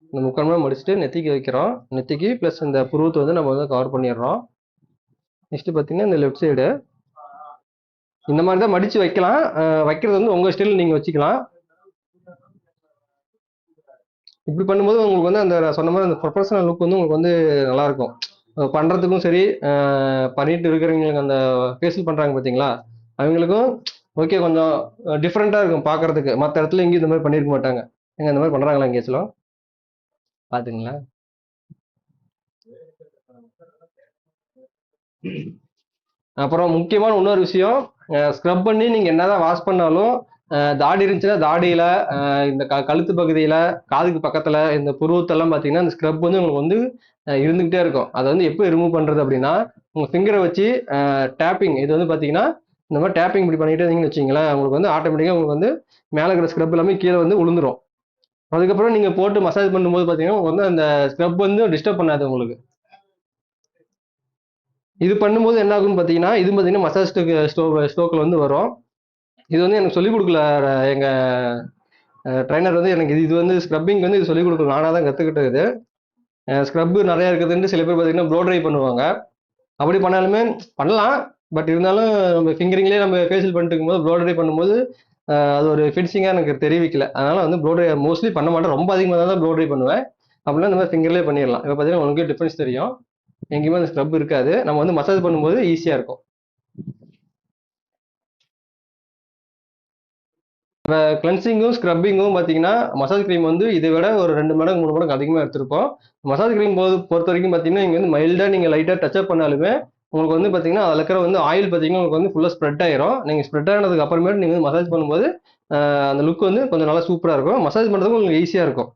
இந்த முக்கால் மணி முடிச்சுட்டு நெத்திக்கு வைக்கிறோம். நெத்திக்கு ப்ளஸ் இந்த புருவத்தை வந்து நம்ம வந்து கவர் பண்ணிடுறோம். நெக்ஸ்ட் பார்த்தீங்கன்னா இந்த லெஃப்ட் சைடு இந்த மாதிரி தான் மடிச்சு வைக்கலாம். வைக்கிறது வந்து உங்கள் ஸ்டைல் நீங்கள் வச்சுக்கலாம். இப்படி பண்ணும்போது உங்களுக்கு வந்து அந்த சொன்ன மாதிரி அந்த ப்ரொஃபஷனல் லுக் வந்து உங்களுக்கு வந்து நல்லா இருக்கும். பண்ணுறதுக்கும் சரி, பண்ணிட்டு இருக்கிறவங்களுக்கு அந்த ஃபேஷியல் பண்ணுறாங்க பார்த்தீங்களா, அவங்களுக்கும் ஓகே கொஞ்சம் டிஃப்ரெண்ட்டாக இருக்கும் பார்க்கறதுக்கு. மற்ற இடத்துல எங்கேயும் இந்த மாதிரி பண்ணியிருக்க மாட்டாங்க. எங்க இந்த மாதிரி பண்ணுறாங்களா எங்கேயாச்சும் பார்த்துங்களா? அப்புறம் முக்கியமான இன்னொரு விஷயம், ஸ்க்ரப் பண்ணி நீங்கள் என்னதான் வாஷ் பண்ணாலும் தாடி இருந்துச்சுன்னா தாடியில், இந்த கழுத்து பகுதியில், காதுக்கு பக்கத்தில், இந்த புருவத்தெல்லாம் பார்த்தீங்கன்னா இந்த ஸ்க்ரப் வந்து உங்களுக்கு வந்து இருந்துக்கிட்டே இருக்கும். அதை வந்து எப்போ ரிமூவ் பண்ணுறது அப்படின்னா, உங்கள் ஃபிங்கரை வச்சு டேப்பிங், இது வந்து பார்த்தீங்கன்னா இந்த மாதிரி டேப்பிங் இப்படி பண்ணிட்டு இருந்தீங்கன்னு வச்சிங்களேன், உங்களுக்கு வந்து ஆட்டோமேட்டிக்காக உங்களுக்கு வந்து மேலே இருக்கிற ஸ்க்ரப் எல்லாமே கீழே வந்து விழுந்துரும். அதுக்கப்புறம் நீங்கள் போட்டு மசாஜ் பண்ணும்போது பார்த்தீங்கன்னா உங்களுக்கு வந்து அந்த ஸ்க்ரப் வந்து டிஸ்டர்ப் பண்ணாது உங்களுக்கு. இது பண்ணும்போது என்ன ஆகும்னு பார்த்தீங்கன்னா, இது பார்த்தீங்கன்னா மசாஜ் ஸ்டோக்கில் வந்து வரும். இது வந்து எனக்கு சொல்லிக் கொடுக்கல எங்கள் ட்ரைனர் வந்து. எனக்கு இது வந்து ஸ்க்ரப்பிங் வந்து இது சொல்லிக் கொடுக்கல, நானாக தான் கற்றுக்கிட்டது. ஸ்க்ரப்பு நிறையா இருக்குதுன்ட்டு சில பேர் பார்த்தீங்கன்னா ப்ளோ ட்ரை பண்ணுவாங்க. அப்படி பண்ணாலுமே பண்ணலாம், பட் இருந்தாலும் நம்ம ஃபிங்கரிங்லேயே நம்ம ஃபேஷியல் பண்ணிட்டு இருக்கும்போது ப்ளோ ட்ரை பண்ணும்போது அது ஒரு ஃபினிஷிங்காக எனக்கு தெரிவிக்கல. அதனால் வந்து ப்ளோ ட்ரை மோஸ்ட்லி பண்ண மாட்டேன். ரொம்ப அதிகமாக தான் ப்ளோ ட்ரை பண்ணுவேன். அப்படின்னா இந்த மாதிரி ஃபிங்கர்லேயே பண்ணிடலாம். இப்போ பார்த்தீங்கன்னா உங்களுக்கே டிஃப்ரென்ஸ் தெரியும். எங்கேயுமே அந்த ஸ்க்ரப் இருக்காது. நம்ம வந்து மசாஜ் பண்ணும்போது ஈஸியாக இருக்கும். இப்போ கிளென்சிங்கும் ஸ்க்ரப்பிங்கும் பார்த்தீங்கன்னா மசாஜ் க்ரீம் வந்து இதை விட ஒரு 2 மடங்கு 3 மடங்கு அதிகமாக எடுத்திருப்போம். மசாஜ் க்ரீம் பொறுத்த வரைக்கும் பார்த்தீங்கன்னா இங்கே வந்து மைல்டாக நீங்கள் லைட்டாக டச்சப் பண்ணாலுமே உங்களுக்கு வந்து பார்த்தீங்கன்னா அதில் இருக்கிற வந்து ஆயில் பார்த்தீங்கன்னா உங்களுக்கு வந்து ஃபுல்லாக ஸ்ப்ரெட் ஆயிரும். நீங்கள் ஸ்ப்ரெட் ஆனதுக்கு அப்புறமேட்டு நீங்கள் வந்து மசாஜ் பண்ணும்போது அந்த லுக் வந்து கொஞ்சம் நல்லா சூப்பராக இருக்கும். மசாஜ் பண்ணுறதுக்கு உங்களுக்கு ஈஸியாக இருக்கும்.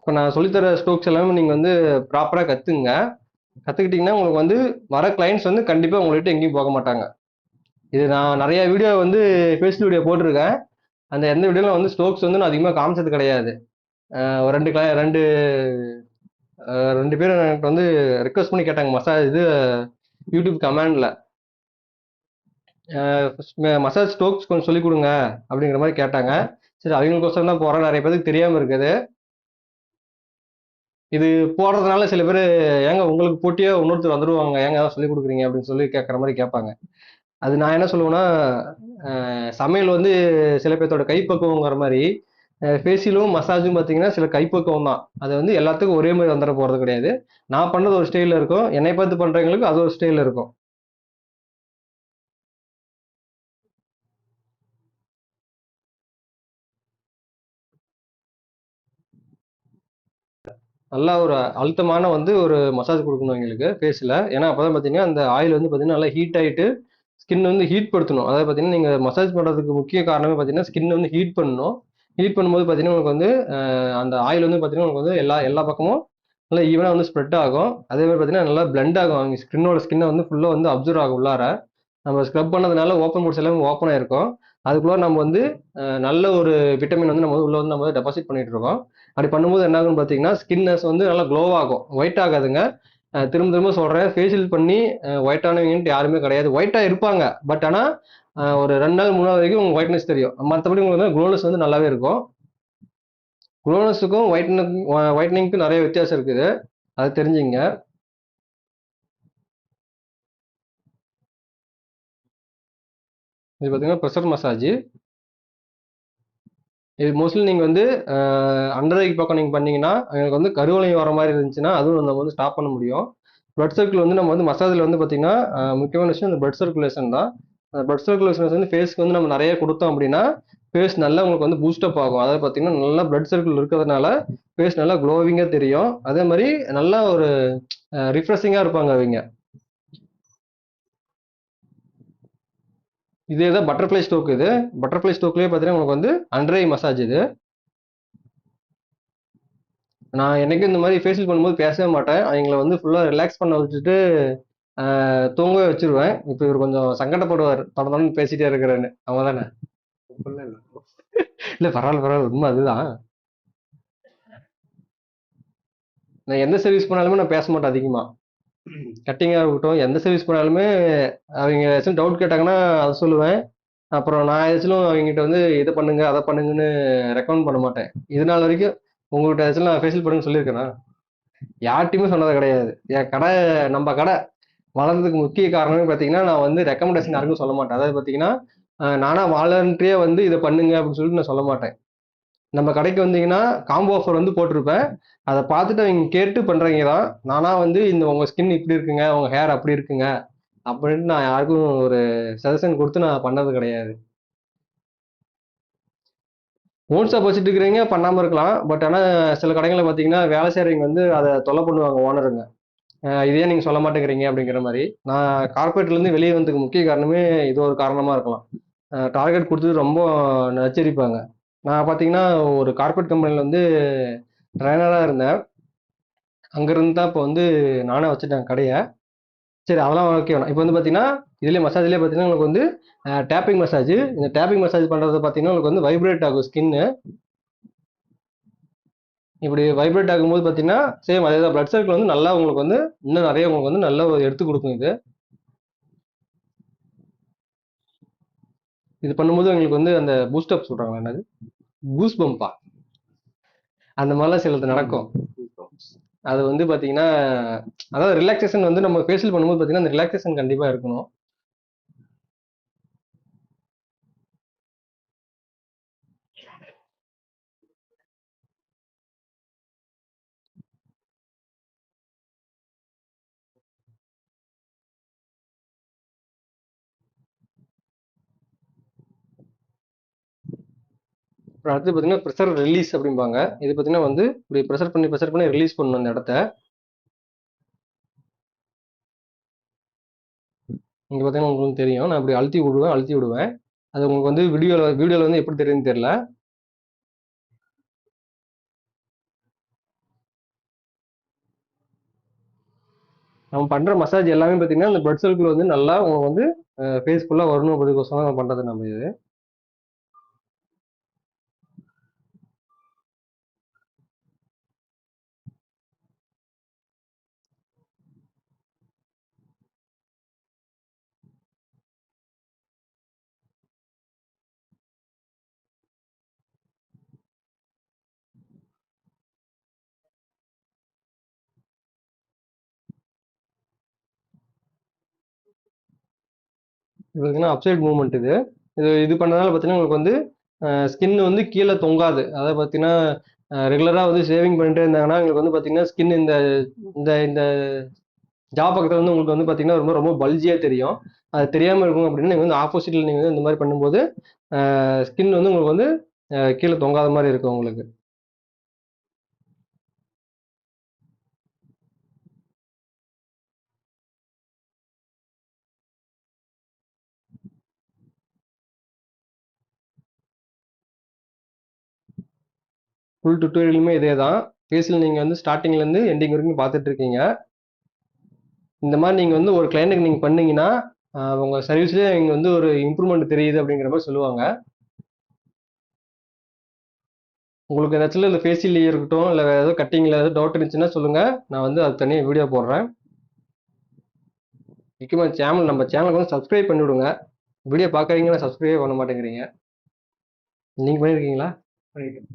இப்போ நான் சொல்லித்தர ஸ்ட்ரோக்ஸ் எல்லாமே நீங்கள் வந்து ப்ராப்பராக கற்றுங்க. கற்றுக்கிட்டிங்கன்னா உங்களுக்கு வந்து வர கிளைண்ட்ஸ் வந்து கண்டிப்பாக உங்கள்கிட்ட எங்கேயும் போக மாட்டாங்க. இது நான் நிறைய வீடியோ வந்து ஃபேஸ் வீடியோ போட்டிருக்கேன். அந்த எந்த வீடியோவில் வந்து ஸ்ட்ரோக்ஸ் வந்து நான் அதிகமாக காமிச்சது கிடையாது. ஒரு ரெண்டு பேரும் எனக்கு வந்து ரெக்வஸ்ட் பண்ணி கேட்டாங்க மசாஜ் இது யூடியூப் கமெண்ட்ல மசாஜ் ஸ்ட்ரோக்ஸ் கொஞ்சம் சொல்லிக் கொடுங்க அப்படிங்கிற மாதிரி கேட்டாங்க. சரி, அவங்களுக்கோசரம் தான் போகிறேன். நிறைய பேருக்கு தெரியாமல் இருக்குது. இது போடுறதுனால சில பேர் ஏங்க உங்களுக்கு போட்டியே இன்னொருத்தர் வந்துடுவாங்க, ஏங்க அதான் சொல்லிக் கொடுக்குறீங்க அப்படின்னு சொல்லி கேட்குற மாதிரி கேட்பாங்க. அது நான் என்ன சொல்லுவேன்னா, சமையல் வந்து சில பேர்த்தோட கைப்பக்குவங்கிற மாதிரி ஃபேஷியலும் மசாஜும் பார்த்தீங்கன்னா சில கைப்பக்குவம் தான். அது வந்து எல்லாத்துக்கும் ஒரே மாதிரி வந்துட போகிறது கிடையாது. நான் பண்ணது ஒரு ஸ்டைலில் இருக்கும், என்னை பார்த்து பண்ணுறவங்களுக்கு அது ஒரு ஸ்டைலில் இருக்கும். நல்லா ஒரு அழுத்தமான வந்து ஒரு மசாஜ் கொடுக்கணும் எங்களுக்கு ஃபேஸில். ஏன்னா அப்போ தான் பார்த்தீங்கன்னா அந்த ஆயில் வந்து பார்த்தீங்கன்னா நல்லா ஹீட் ஆகிட்டு ஸ்கின் வந்து ஹீட் படுத்தணும். அதாவது பார்த்தீங்கன்னா நீங்கள் மசாஜ் பண்ணுறதுக்கு முக்கிய காரணமே பார்த்தீங்கன்னா ஸ்கின் வந்து ஹீட் பண்ணணும். ஹீட் பண்ணும்போது பார்த்தீங்கன்னா உங்களுக்கு வந்து அந்த ஆயில் வந்து பார்த்தீங்கன்னா உங்களுக்கு வந்து எல்லா எல்லா பக்கமும் நல்லா ஈவனாக வந்து ஸ்ப்ரெட் ஆகும். அதே மாதிரி பார்த்தீங்கன்னா நல்லா பிளெண்ட் ஆகும். அவங்க ஸ்கின்னை வந்து ஃபுல்லாக வந்து அப்சர்வ் ஆகும் உள்ளார. நம்ம ஸ்க்ரப் பண்ணதுனால ஓப்பன் போர்ட்ஸ் எல்லாமே ஓப்பன் ஆயிருக்கும். அதுக்குள்ள நம்ம வந்து நல்ல ஒரு விட்டமின் வந்து நம்ம உள்ள வந்து நம்ம டெபாசிட் பண்ணிட்டு இருக்கோம். அப்படி பண்ணும்போது என்ன ஆகும்னு பார்த்தீங்கன்னா ஸ்கின்னஸ் வந்து நல்லா க்ளோ ஆகும், ஒயிட் ஆகாதுங்க. திரும்ப திரும்ப சொல்கிறேன், ஃபேஷியல் பண்ணி ஒயிட் ஆனவங்கன்ட்டு யாருமே கிடையாது. ஒயிட்டாக இருப்பாங்க, பட் ஆனால் ஒரு 2 நாள் 3 நாள் வரைக்கும் உங்களுக்கு ஒயிட்னஸ் தெரியும். மற்றபடி உங்களுக்கு வந்து க்ளோனஸ் வந்து நல்லாவே இருக்கும். க்ளோனஸுக்கும் ஒயிட்னிங்க்கும் நிறைய வித்தியாசம் இருக்குது, அதை தெரிஞ்சுங்க. இது பார்த்தீங்கன்னா ப்ரெஷர் மசாஜ். இது மோஸ்ட்லி நீங்கள் வந்து அண்டர் ஐ பக்கம் நீங்கள் பண்ணீங்கன்னா எனக்கு வந்து கருவளையம் வர மாதிரி இருந்துச்சுன்னா அதுவும் நம்ம வந்து ஸ்டாப் பண்ண முடியும். பிளட் சர்க்கிள் வந்து நம்ம வந்து மசாஜில் வந்து பார்த்தீங்கன்னா முக்கியமான விஷயம் இந்த பிளட் சர்க்குலேஷன் தான். அந்த பிளட் சர்க்குலேஷன் வந்து ஃபேஸ்க்கு வந்து நம்ம நிறைய கொடுத்தோம் அப்படின்னா ஃபேஸ் நல்லா உங்களுக்கு வந்து பூஸ்டப் ஆகும். அதாவது பார்த்தீங்கன்னா நல்லா பிளட் சர்க்கிள் இருக்கிறதுனால ஃபேஸ் நல்லா க்ளோவிங்காக தெரியும். அதே மாதிரி நல்லா ஒரு ரிஃப்ரெஷிங்காக இருப்பாங்க அவங்க. இதே தான் பட்டர்ஃப்ளை ஸ்ட்ரோக். இது பட்டர்ஃப்ளை ஸ்ட்ரோக்லேயே பார்த்தீங்கன்னா உங்களுக்கு வந்து அண்டர் ஐ மசாஜ் இது. நான் என்னைக்கும் இந்த மாதிரி ஃபேஷியல் பண்ணும்போது பேசவே மாட்டேன். அவங்கள வந்து ஃபுல்லாக ரிலாக்ஸ் பண்ண வச்சுட்டு தூங்கவே வச்சிருவேன். இப்போ இவர் கொஞ்சம் சங்கடப்படுவார் தொடர்ந்து பேசிட்டே இருக்கிறேன்னு. அவங்க தானே? இல்லை பரவாயில்ல பரவாயில்ல, உண்மை அதுதான். நான் எந்த சர்வீஸ் பண்ணாலுமே நான் பேச மாட்டேன் அதிகமாக. கட்டிங்காக இருக்கட்டும், எந்த சர்வீஸ் பண்ணாலுமே அவங்க ஏதாச்சும் டவுட் கேட்டாங்கன்னா அதை சொல்லுவேன். அப்புறம் நான் ஏதாச்சும் அவங்ககிட்ட வந்து இதை பண்ணுங்க அதை பண்ணுங்கன்னு ரெக்கமெண்ட் பண்ண மாட்டேன். இது நாள் வரைக்கும் உங்கள்கிட்ட ஏதாச்சும் நான் ஃபேஷியல் பண்ணுன்னு சொல்லியிருக்கேனா? யார்ட்டையுமே சொன்னது கிடையாது. என் கடை, நம்ம கடை வளர்றதுக்கு முக்கிய காரணமே பார்த்தீங்கன்னா நான் வந்து ரெக்கமெண்டேஷன் யாருக்கும் சொல்ல மாட்டேன். அதாவது பார்த்தீங்கன்னா நானா வாலண்டரியா வந்து இதை பண்ணுங்க அப்படின்னு சொல்லிட்டு நான் சொல்ல மாட்டேன். நம்ம கடைக்கு வந்தீங்கன்னா காம்போ ஆஃபர் வந்து போட்டிருப்பேன். அதை பார்த்துட்டு அவங்க கேட்டு பண்றவங்க தான். நானா வந்து இந்த உங்க ஸ்கின் இப்படி இருக்குங்க, உங்க ஹேர் அப்படி இருக்குங்க அப்படின்ட்டு நான் யாருக்கும் ஒரு சஜஷன் கொடுத்து நான் பண்ணது கிடையாது. ஓன் ஷாப் வச்சுட்டு இருக்கிறவங்க பண்ணாம இருக்கலாம். பட் ஆனால் சில கடைகளில் பார்த்தீங்கன்னா வேலை செய்கிறவங்க வந்து அதை தொல்லை பண்ணுவாங்க ஓனருங்க. இதே நீங்க சொல்ல மாட்டேங்கிறீங்க அப்படிங்கிற மாதிரி. நான் கார்பரேட்ல இருந்து வெளியே வந்ததுக்கு முக்கிய காரணமே இது ஒரு காரணமா இருக்கலாம். டார்கெட் கொடுத்து ரொம்ப நச்சரிப்பாங்க. நான் பார்த்தீங்கன்னா ஒரு கார்பரேட் கம்பெனில வந்து ட்ரைனரா இருந்தேன். அங்கிருந்து தான் இப்போ வந்து நானே வச்சுட்டேன் கடைய. சரி அதெல்லாம் ஓகே வேணாம். இப்போ வந்து பார்த்தீங்கன்னா இதுலேயே மசாஜ்லேயே பார்த்தீங்கன்னா உங்களுக்கு வந்து டேப்பிங் மசாஜ். இந்த டேப்பிங் மசாஜ் பண்ணுறது பார்த்தீங்கன்னா உங்களுக்கு வந்து வைப்ரேட் ஆகும் ஸ்கின்னு. இப்படி வைப்ரேட் ஆகும்போது பார்த்தீங்கன்னா சேம் அதே தான் பிளட் சர்க்கிள் வந்து நல்லா உங்களுக்கு வந்து இன்னும் நிறைய உங்களுக்கு வந்து நல்லா எடுத்து கொடுக்கும் இது. இது பண்ணும்போது எங்களுக்கு வந்து அந்த பூஸ்டப் சொல்றாங்களா என்னது, பூஸ் பம்பா, அந்த மாதிரிலாம் சிலது நடக்கும். அது வந்து பாத்தீங்கன்னா அதாவது ரிலாக்ஸேஷன் வந்து நம்ம ஃபேஷியல் பண்ணும்போது பாத்தீங்கன்னா அந்த ரிலாக்ஸேஷன் கண்டிப்பா இருக்கணும். அப்புறம் அடுத்து பாத்தீங்கன்னா ப்ரெஷர் ரிலீஸ் அப்படிம்பாங்க. இது பாத்தீங்கன்னா வந்து இப்படி ப்ரெஷர் பண்ணி ரிலீஸ் பண்ணணும் அந்த இடத்த. இங்க பாத்தீங்கன்னா உங்களுக்கு தெரியும், நான் இப்படி அழுத்தி விடுவேன். அது உங்களுக்கு வந்து வீடியோல வந்து எப்படி தெரியுதுன்னு தெரியல. நம்ம பண்ற மசாஜ் எல்லாமே பாத்தீங்கன்னா அந்த பிளட் சர்க்கிள் வந்து நல்லா உங்களுக்கு வந்து ஃபேஸ் ஃபுல்லா வரணும் அப்படிங்கறதுக்கோசரம் தான் பண்றது நம்ம இது. இது பார்த்தீங்கன்னா அப்சைட் மூவ்மெண்ட் இது. இது பண்ணதால பார்த்தீங்கன்னா உங்களுக்கு வந்து ஸ்கின் வந்து கீழே தொங்காது. அதாவது பார்த்தீங்கன்னா ரெகுலராக வந்து ஷேவிங் பண்ணிட்டே இருந்தாங்கன்னா உங்களுக்கு வந்து பார்த்தீங்கன்னா ஸ்கின் இந்த இந்த இந்த ஜா பக்கத்தில் வந்து உங்களுக்கு வந்து பார்த்தீங்கன்னா ரொம்ப ரொம்ப பல்ஜியாக தெரியும். அது தெரியாமல் இருக்கும் அப்படின்னா நீங்கள் வந்து ஆப்போசிட்டில் நீங்கள் வந்து இந்த மாதிரி பண்ணும்போது ஸ்கின் வந்து உங்களுக்கு வந்து கீழே தொங்காத மாதிரி இருக்கும் உங்களுக்கு. ஃபுல் டுட்டோரியலுமே இதே தான். ஃபேஸில் நீங்கள் வந்து ஸ்டார்டிங்லேருந்து எண்டிங் வரைக்கும் பார்த்துட்டு இருக்கீங்க. இந்த மாதிரி நீங்கள் வந்து ஒரு கிளைண்ட்டுக்கு நீங்கள் பண்ணீங்கன்னா உங்கள் சர்வீஸ்லேயே இங்கே வந்து ஒரு இம்ப்ரூவ்மெண்ட் தெரியுது அப்படிங்கிற மாதிரி சொல்லுவாங்க. உங்களுக்கு ஏதாச்சும் இந்த ஃபேஷியல் இருக்கட்டும், இல்லை வேறு ஏதோ கட்டிங்கில் ஏதாவது டவுட் இருந்துச்சுன்னா சொல்லுங்கள். நான் வந்து அது தனியாக வீடியோ போடுறேன். முக்கியமாக நம்ம சேனலுக்கு வந்து சப்ஸ்கிரைப் பண்ணி விடுங்க. வீடியோ பார்க்குறீங்கன்னா சப்ஸ்கிரைபே பண்ண மாட்டேங்கிறீங்க. நீங்கள் பண்ணியிருக்கீங்களா? பண்ணிட்டேன்.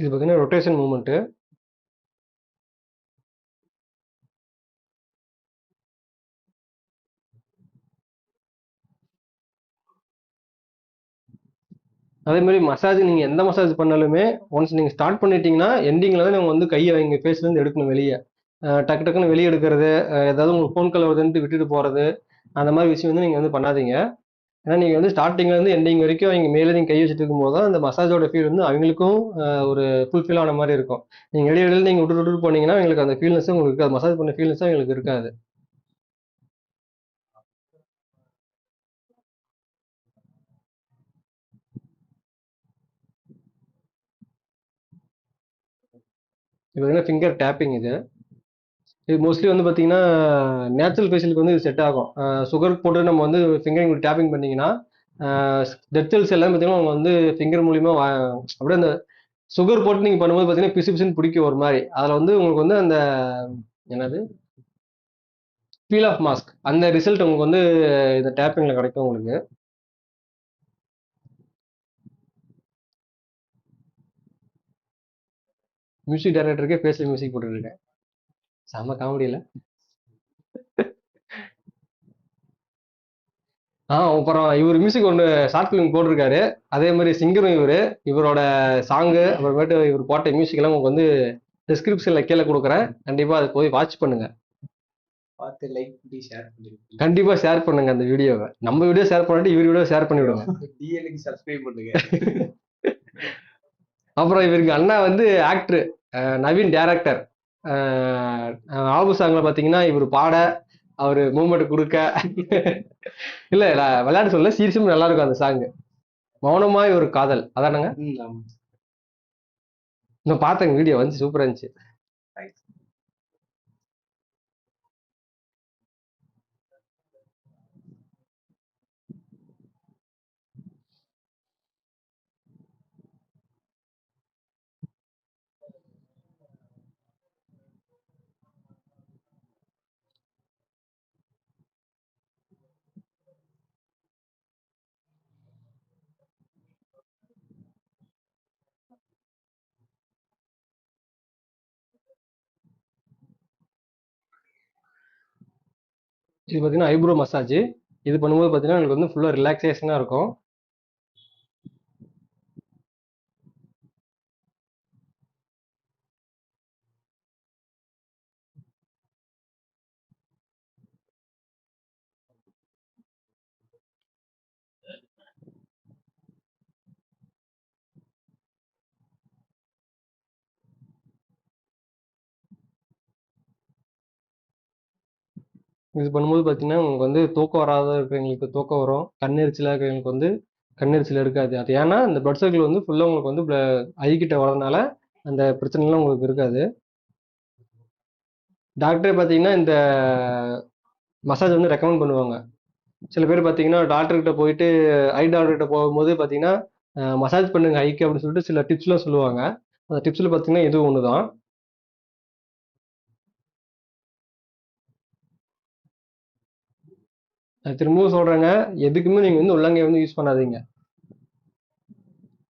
இது பார்த்தீங்கன்னா ரொட்டேஷன் மூவ்மெண்ட்டு. அதே மாதிரி மசாஜ் நீங்கள் எந்த மசாஜ் பண்ணாலுமே ஒன்ஸ் நீங்கள் ஸ்டார்ட் பண்ணிட்டீங்கன்னா எண்டிங்கில் தான் நீங்கள் வந்து கையை இங்கே ஃபேஸ்லேருந்து எடுக்கணும் வெளியே. டக்கு டக்குன்னு வெளியே எடுக்கிறது, ஏதாவது உங்களுக்கு ஃபோன் கால் வருதுன்ட்டு விட்டுட்டு போகிறது, அந்த மாதிரி விஷயம் வந்து நீங்கள் வந்து பண்ணாதீங்க. ஏன்னா நீங்கள் வந்து ஸ்டார்டிங்லேருந்து எண்டிங் வரைக்கும் அவங்க மேலே நீங்கள் கை வச்சுட்டு இருக்கும்போது தான் அந்த மசாஜோட ஃபீல் வந்து அவங்களுக்கும் ஒரு ஃபுல்ஃபில் ஆன மாதிரி இருக்கும். நீங்கள் இடையில நீங்கள் விட்டு விட்டு போனீங்கன்னா உங்களுக்கு அந்த ஃபீல்னஸ் உங்களுக்கு இருக்காது, மசாஜ் பண்ண ஃபீல்னஸ் உங்களுக்கு இருக்காது. இது பார்த்தீங்கன்னா ஃபிங்கர் டேப்பிங் இது. இது மோஸ்ட்லி வந்து பார்த்தீங்கன்னா நேச்சுரல் ஃபேஷியலுக்கு வந்து இது செட் ஆகும். சுகர் போட்டு நம்ம வந்து ஃபிங்கரிங் டேப்பிங் பண்ணீங்கன்னா டெட் செல்ஸ் எல்லாம் பார்த்தீங்கன்னா அவங்க வந்து ஃபிங்கர் மூலியமா அப்படியே அந்த சுகர் போட்டு நீங்கள் பண்ணும்போது பார்த்தீங்கன்னா பிசு பிசுன்னு பிடிக்கும் ஒரு மாதிரி. அதில் வந்து உங்களுக்கு வந்து அந்த என்னது பீல் ஆஃப் மாஸ்க் அந்த ரிசல்ட் உங்களுக்கு வந்து இந்த டேப்பிங்கில் கிடைக்கும் உங்களுக்கு. மியூசிக் டைரக்டருக்கே ஃபேஸில் மியூசிக் போட்டுருக்கேன். செம்ம காமெடியில். அப்புறம் இவர் மியூசிக் ஒன்று ஷார்ட் ஃபிலிம் போட்டிருக்காரு. அதே மாதிரி சிங்கரும் இவர். இவரோட சாங்கு அப்புறமேட்டு இவர் போட்ட மியூசிக் எல்லாம் உங்களுக்கு வந்து டிஸ்கிரிப்ஷனில் கீழே கொடுக்குறேன். கண்டிப்பாக அதை போய் வாட்ச் பண்ணுங்க. பார்த்து லைக் பண்ணி ஷேர் பண்ணிருக்கீங்க. கண்டிப்பாக ஷேர் பண்ணுங்க அந்த வீடியோவை. நம்ம வீடியோ ஷேர் பண்ணிட்டு இவர் வீடியோ ஷேர் பண்ணி விடுங்க. டிஎலுக்கு சப்ஸ்கிரைப் பண்ணுங்க. அப்புறம் இவருக்கு அண்ணா வந்து ஆக்டர், நவீன் டேரக்டர். ஆபு சாங்ல பார்த்தீங்கன்னா இவர் பாட, அவர் மூமெண்ட் கொடுக்க இல்லை நான் விளையாட்டு சொல்ல சீரியஸும் நல்லா இருக்கும் அந்த சாங். மௌனமாய் ஒரு காதல் அதானுங்க. இன்னும் பார்த்தேங்க வீடியோ வந்து சூப்பராக இருந்துச்சு. இது பார்த்தீங்கன்னா ஐப்ரோ மசாஜ். இது பண்ணும்போது பார்த்தீங்கன்னா எனக்கு வந்து ஃபுல்லாக ரிலாக்ஸேஷனாக இருக்கும். இது பண்ணும்போது பார்த்தீங்கன்னா உங்களுக்கு வந்து தூக்கம் வராத இருக்கிறவங்களுக்கு தூக்கம் வரும், கண்ணெரிச்சலாக இருக்கிறவங்களுக்கு வந்து கண்ணெரிச்சல் இருக்காது. அது ஏன்னா இந்த பிளட் சர்க்கிள் வந்து ஃபுல்லாக உங்களுக்கு வந்து ஐ கிட்ட வரதுனால அந்த பிரச்சனைலாம் உங்களுக்கு இருக்காது. டாக்டரே பார்த்தீங்கன்னா இந்த மசாஜ் வந்து ரெக்கமெண்ட் பண்ணுவாங்க. சில பேர் பார்த்தீங்கன்னா டாக்டர்கிட்ட போயிட்டு ஐ டாக்டர்கிட்ட போகும்போது பார்த்தீங்கன்னா மசாஜ் பண்ணுங்க ஐக்கு அப்படின்னு சொல்லிட்டு சில டிப்ஸ்லாம் சொல்லுவாங்க. அந்த டிப்ஸில் பார்த்தீங்கன்னா இது ஒன்று தான். அது திரும்பவும் சொல்கிறேங்க, எதுக்குமே நீங்கள் வந்து உள்ளங்கை வந்து யூஸ் பண்ணாதீங்க.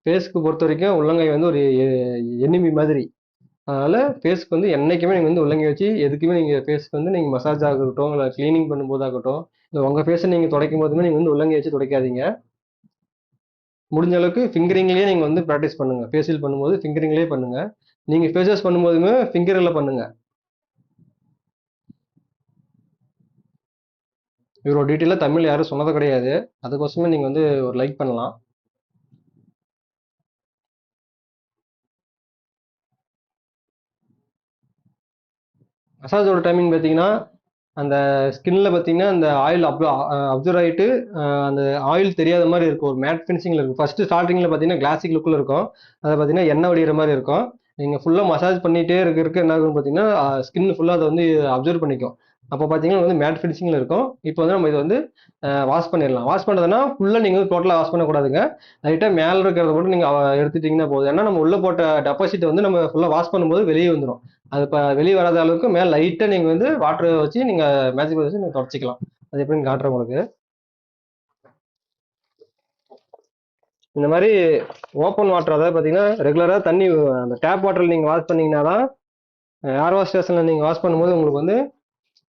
ஃபேஸ்க்கு பொறுத்த வரைக்கும் உள்ளங்கை வந்து ஒரு எனிமி மாதிரி. அதனால ஃபேஸ்க்கு வந்து என்னைக்குமே நீங்கள் வந்து உள்ளங்கை வச்சு எதுக்குமே நீங்கள் ஃபேஸ்க்கு வந்து நீங்கள் மசாஜ் ஆகட்டும், இல்லை க்ளீனிங் பண்ணும்போதாகட்டும், இல்லை உங்கள் ஃபேஸை நீங்கள் துடைக்கும் போதுமே நீங்கள் வந்து உள்ளங்கை வச்சு துடைக்காதீங்க. முடிஞ்ச அளவுக்கு ஃபிங்கரிங்லேயே நீங்கள் வந்து ப்ராக்டிஸ் பண்ணுங்கள். ஃபேஷியல் பண்ணும்போது ஃபிங்கரிங்லேயே பண்ணுங்கள். நீங்கள் ஃபேஸ் வாஷ் பண்ணும்போதுமே ஃபிங்கரில் பண்ணுங்கள். இவரோட டீட்டெயிலாக தமிழ் யாரும் சொன்னது கிடையாது. அதுக்கோசமே நீங்கள் வந்து ஒரு லைக் பண்ணலாம். மசாஜோட டைமிங் பார்த்தீங்கன்னா அந்த ஸ்கின்ல பார்த்தீங்கன்னா அந்த ஆயில் அப்சர்வ் ஆகிட்டு அந்த ஆயில் தெரியாத மாதிரி இருக்கும், ஒரு மேட் ஃபினிஷிங்கில் இருக்கும். ஃபர்ஸ்ட் ஸ்டார்டிங்கில் பார்த்தீங்கன்னா கிளாசிக் லுக்கில் இருக்கும். அதை பார்த்தீங்கன்னா எண்ணெய் வடிகிற மாதிரி இருக்கும். நீங்கள் ஃபுல்லாக மசாஜ் பண்ணிகிட்டே இருக்க என்ன ஆகும் பார்த்தீங்கன்னா ஸ்கின் ஃபுல்லாக அதை வந்து அப்சர்வ் பண்ணிக்கும். அப்போ பார்த்தீங்கன்னா வந்து மேட் ஃபினிஷிங்கில் இருக்கும். இப்போ வந்து நம்ம இதை வந்து வாஷ் பண்ணிடலாம். வாஷ் பண்ணுறதுனா ஃபுல்லாக நீங்கள் வந்து டோட்டலாக வாஷ் பண்ணக்கூடாதுங்க. லைட்டாக மேலே இருக்கிறத மட்டும் நீங்கள் எடுத்துட்டிங்கன்னா போதும். ஏன்னா நம்ம உள்ளே போட்ட டெபாசிட் வந்து நம்ம ஃபுல்லாக வாஷ் பண்ணும்போது வெளியே வந்துடும். அது இப்போ வெளியே வராத அளவுக்கு மேலே லைட்டாக நீங்கள் வந்து வாட்டர் வச்சு நீங்கள் மேஜிக் வச்சு நீங்கள் தொடச்சிக்கலாம். அது எப்படின்னு காட்டுறேன் உங்களுக்கு. இந்த மாதிரி ஓப்பன் வாட்டர், அதாவது பார்த்தீங்கன்னா ரெகுலராக தண்ணி அந்த டேப் வாட்டரில் நீங்கள் வாஷ் பண்ணீங்கன்னா தான் ஏர் வாஷ் ஸ்டேஷனில் நீங்கள் வாஷ் பண்ணும்போது உங்களுக்கு வந்து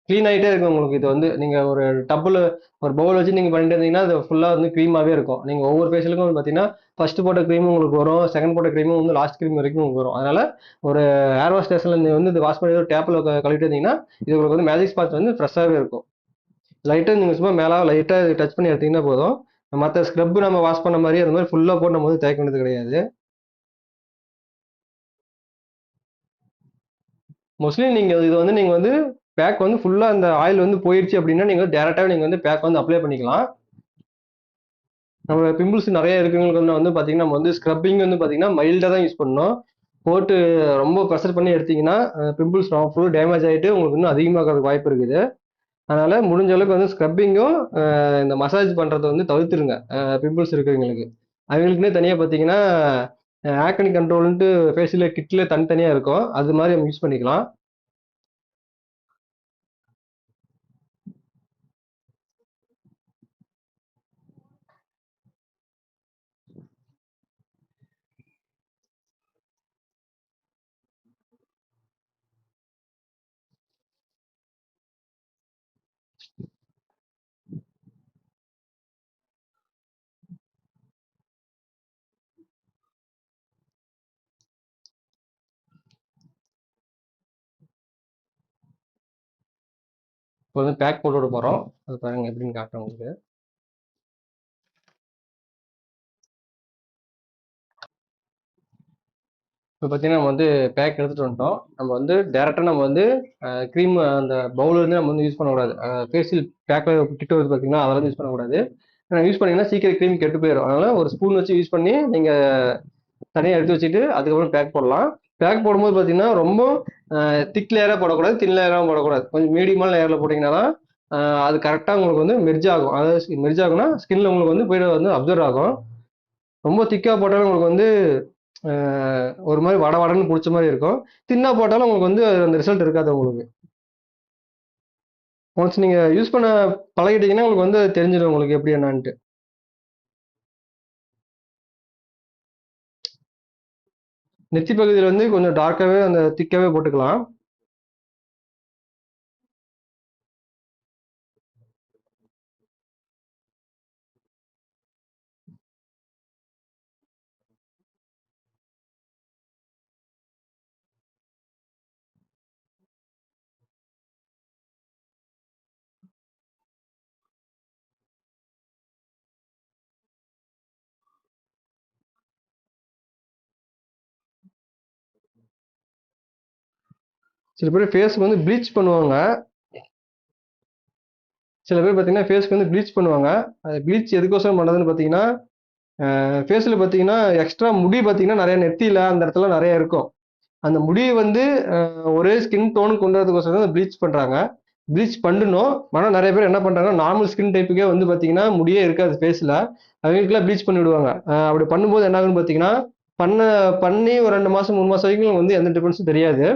க்ளீன் ஆகிட்டே இருக்கும். உங்களுக்கு இது வந்து நீங்கள் ஒரு டப்பில் ஒரு பவுல் வச்சு நீங்கள் பண்ணிட்டு இருந்தீங்கன்னா அது ஃபுல்லாக வந்து க்ரீமாகவே இருக்கும். நீங்கள் ஒவ்வொரு ஃபேஷியலுக்கும் வந்து பார்த்தீங்கன்னா ஃபர்ஸ்ட் போட்ட க்ரீமும் உங்களுக்கு வரும், செகண்ட் போட்ட க்ரீமும் வந்து லாஸ்ட் க்ரீம் வரைக்கும் உங்களுக்கு வரும். அதனால் ஒரு ஏர் வாஷ் ஸ்டேஷனில் நீங்கள் வந்து இது வாஷ் பண்ணி டேப்பில் கழுவிட்டு இருந்தீங்கன்னா இது உங்களுக்கு வந்து மேஜிக் ஸ்பாட்ச் வந்து ஃப்ரெஷ்ஷாகவே இருக்கும். லைட்டாக நீங்கள் சும்மா மேலே லைட்டாக டச் பண்ணி எடுத்தீங்கன்னா போதும். மற்ற ஸ்க்ரப் நம்ம வாஷ் பண்ண மாதிரி அந்த மாதிரி ஃபுல்லாக போட்டு நம்ம வந்து தேய்க்க வேண்டியது கிடையாது. மோஸ்ட்லி நீங்கள் இது வந்து நீங்கள் வந்து பேக் வந்து ஃபுல்லாக அந்த ஆயில் வந்து போயிடுச்சு அப்படின்னா நீங்கள் டேரெக்டாக நீங்கள் வந்து பேக் வந்து அப்ளை பண்ணிக்கலாம். நம்ம பிம்பிள்ஸ் நிறைய இருக்குங்களுக்கு வந்து பார்த்தீங்கன்னா நம்ம வந்து ஸ்க்ரப்பிங் வந்து பார்த்தீங்கன்னா மைல்டாக தான் யூஸ் பண்ணணும். போட்டு ரொம்ப ப்ரெஷர் பண்ணி எடுத்தீங்கன்னா பிம்பிள்ஸ் ஃபுல் டேமேஜ் ஆகிட்டு உங்களுக்கு இன்னும் அதிகமாகிறதுக்கு வாய்ப்பு இருக்குது. அதனால முடிஞ்ச அளவுக்கு வந்து ஸ்க்ரப்பிங்கும் இந்த மசாஜ் பண்ணுறதை வந்து தவிர்த்துருங்க. பிம்பிள்ஸ் இருக்கிறவங்களுக்கு அவங்களுக்குன்னே தனியாக பார்த்தீங்கன்னா ஆக்னி கண்ட்ரோல்ன்ட்டு ஃபேஷியல் கிட்ல தனித்தனியாக இருக்கும். அது மாதிரி நம்ம யூஸ் பண்ணிக்கலாம். இப்போ வந்து பேக் போட்டு விட போகிறோம். அது பாருங்க எப்படின்னு காட்டுறேன் உங்களுக்கு. இப்போ பார்த்தீங்கன்னா நம்ம வந்து பேக் எடுத்துகிட்டு வந்துட்டோம். நம்ம வந்து டேரெக்டாக நம்ம வந்து க்ரீம் அந்த பவுலேருந்து நம்ம வந்து யூஸ் பண்ணக்கூடாது. ஃபேஷியல் பேக்கில் கிட்ட வந்து பார்த்தீங்கன்னா அதெல்லாம் யூஸ் பண்ணக்கூடாது. யூஸ் பண்ணிங்கன்னா சீக்கிரம் க்ரீம் கெட்டு போயிடும். அதனால் ஒரு ஸ்பூன் வச்சு யூஸ் பண்ணி நீங்கள் தனியாக எடுத்து வச்சுட்டு அதுக்கப்புறம் பேக் போடலாம். பேக் போடும்போது பார்த்தீங்கன்னா ரொம்ப திக் லேயராக போடக்கூடாது, தின் லேயராகவும் போடக்கூடாது. கொஞ்சம் மீடியமான லேயரில் போட்டிங்கன்னா தான் அது கரெக்டாக உங்களுக்கு வந்து மெர்ஜ் ஆகும். அதாவது மெர்ஜ் ஆகும்னா ஸ்கின்ல உங்களுக்கு வந்து போய்ட்டு வந்து அப்சர்வ் ஆகும். ரொம்ப திக்காக போட்டாலும் உங்களுக்கு வந்து ஒரு மாதிரி வட வடன்னு பிடிச்ச மாதிரி இருக்கும். தின்னா போட்டாலும் உங்களுக்கு வந்து அந்த ரிசல்ட் இருக்காது உங்களுக்கு. ஒன்ஸ் நீங்கள் யூஸ் பண்ண பழகிட்டீங்கன்னா உங்களுக்கு வந்து தெரிஞ்சிடும் உங்களுக்கு எப்படி என்னான்ட்டு. நெத்தி பகுதியில் வந்து கொஞ்சம் டார்க்காகவே அந்த திக்காகவே போட்டுக்கலாம். சில பேர் ஃபேஸ்க்கு வந்து ப்ளீச் பண்ணுவாங்க. சில பேர் பார்த்தீங்கன்னா ஃபேஸ்க்கு வந்து ப்ளீச் பண்ணுவாங்க. அது ப்ளீச் எதுக்கோசரம் பண்ணுறதுன்னு பார்த்தீங்கன்னா ஃபேஸில் பார்த்தீங்கன்னா எக்ஸ்ட்ரா முடி பார்த்தீங்கன்னா நிறைய நெத்தியில் அந்த இடத்துல நிறைய இருக்கும். அந்த முடியை வந்து ஒரே ஸ்கின் டோன் கொண்டு வரதுக்கோசரம் தான் ப்ளீச் பண்ணுறாங்க. ப்ளீச் பண்ணணும். ஆனால் நிறைய பேர் என்ன பண்ணுறாங்கன்னா நார்மல் ஸ்கின் டைப்புக்கே வந்து பார்த்தீங்கன்னா முடியே இருக்காது ஃபேஸில். அவங்களுக்குலாம் ப்ளீச் பண்ணி விடுவாங்க. அப்படி பண்ணும்போது என்ன ஆகுன்னு பார்த்தீங்கன்னா பண்ணி ஒரு 2 மாதம் 3 மாதம் வரைக்கும் வந்து எந்த டிஃபரன்ஸும் தெரியாது.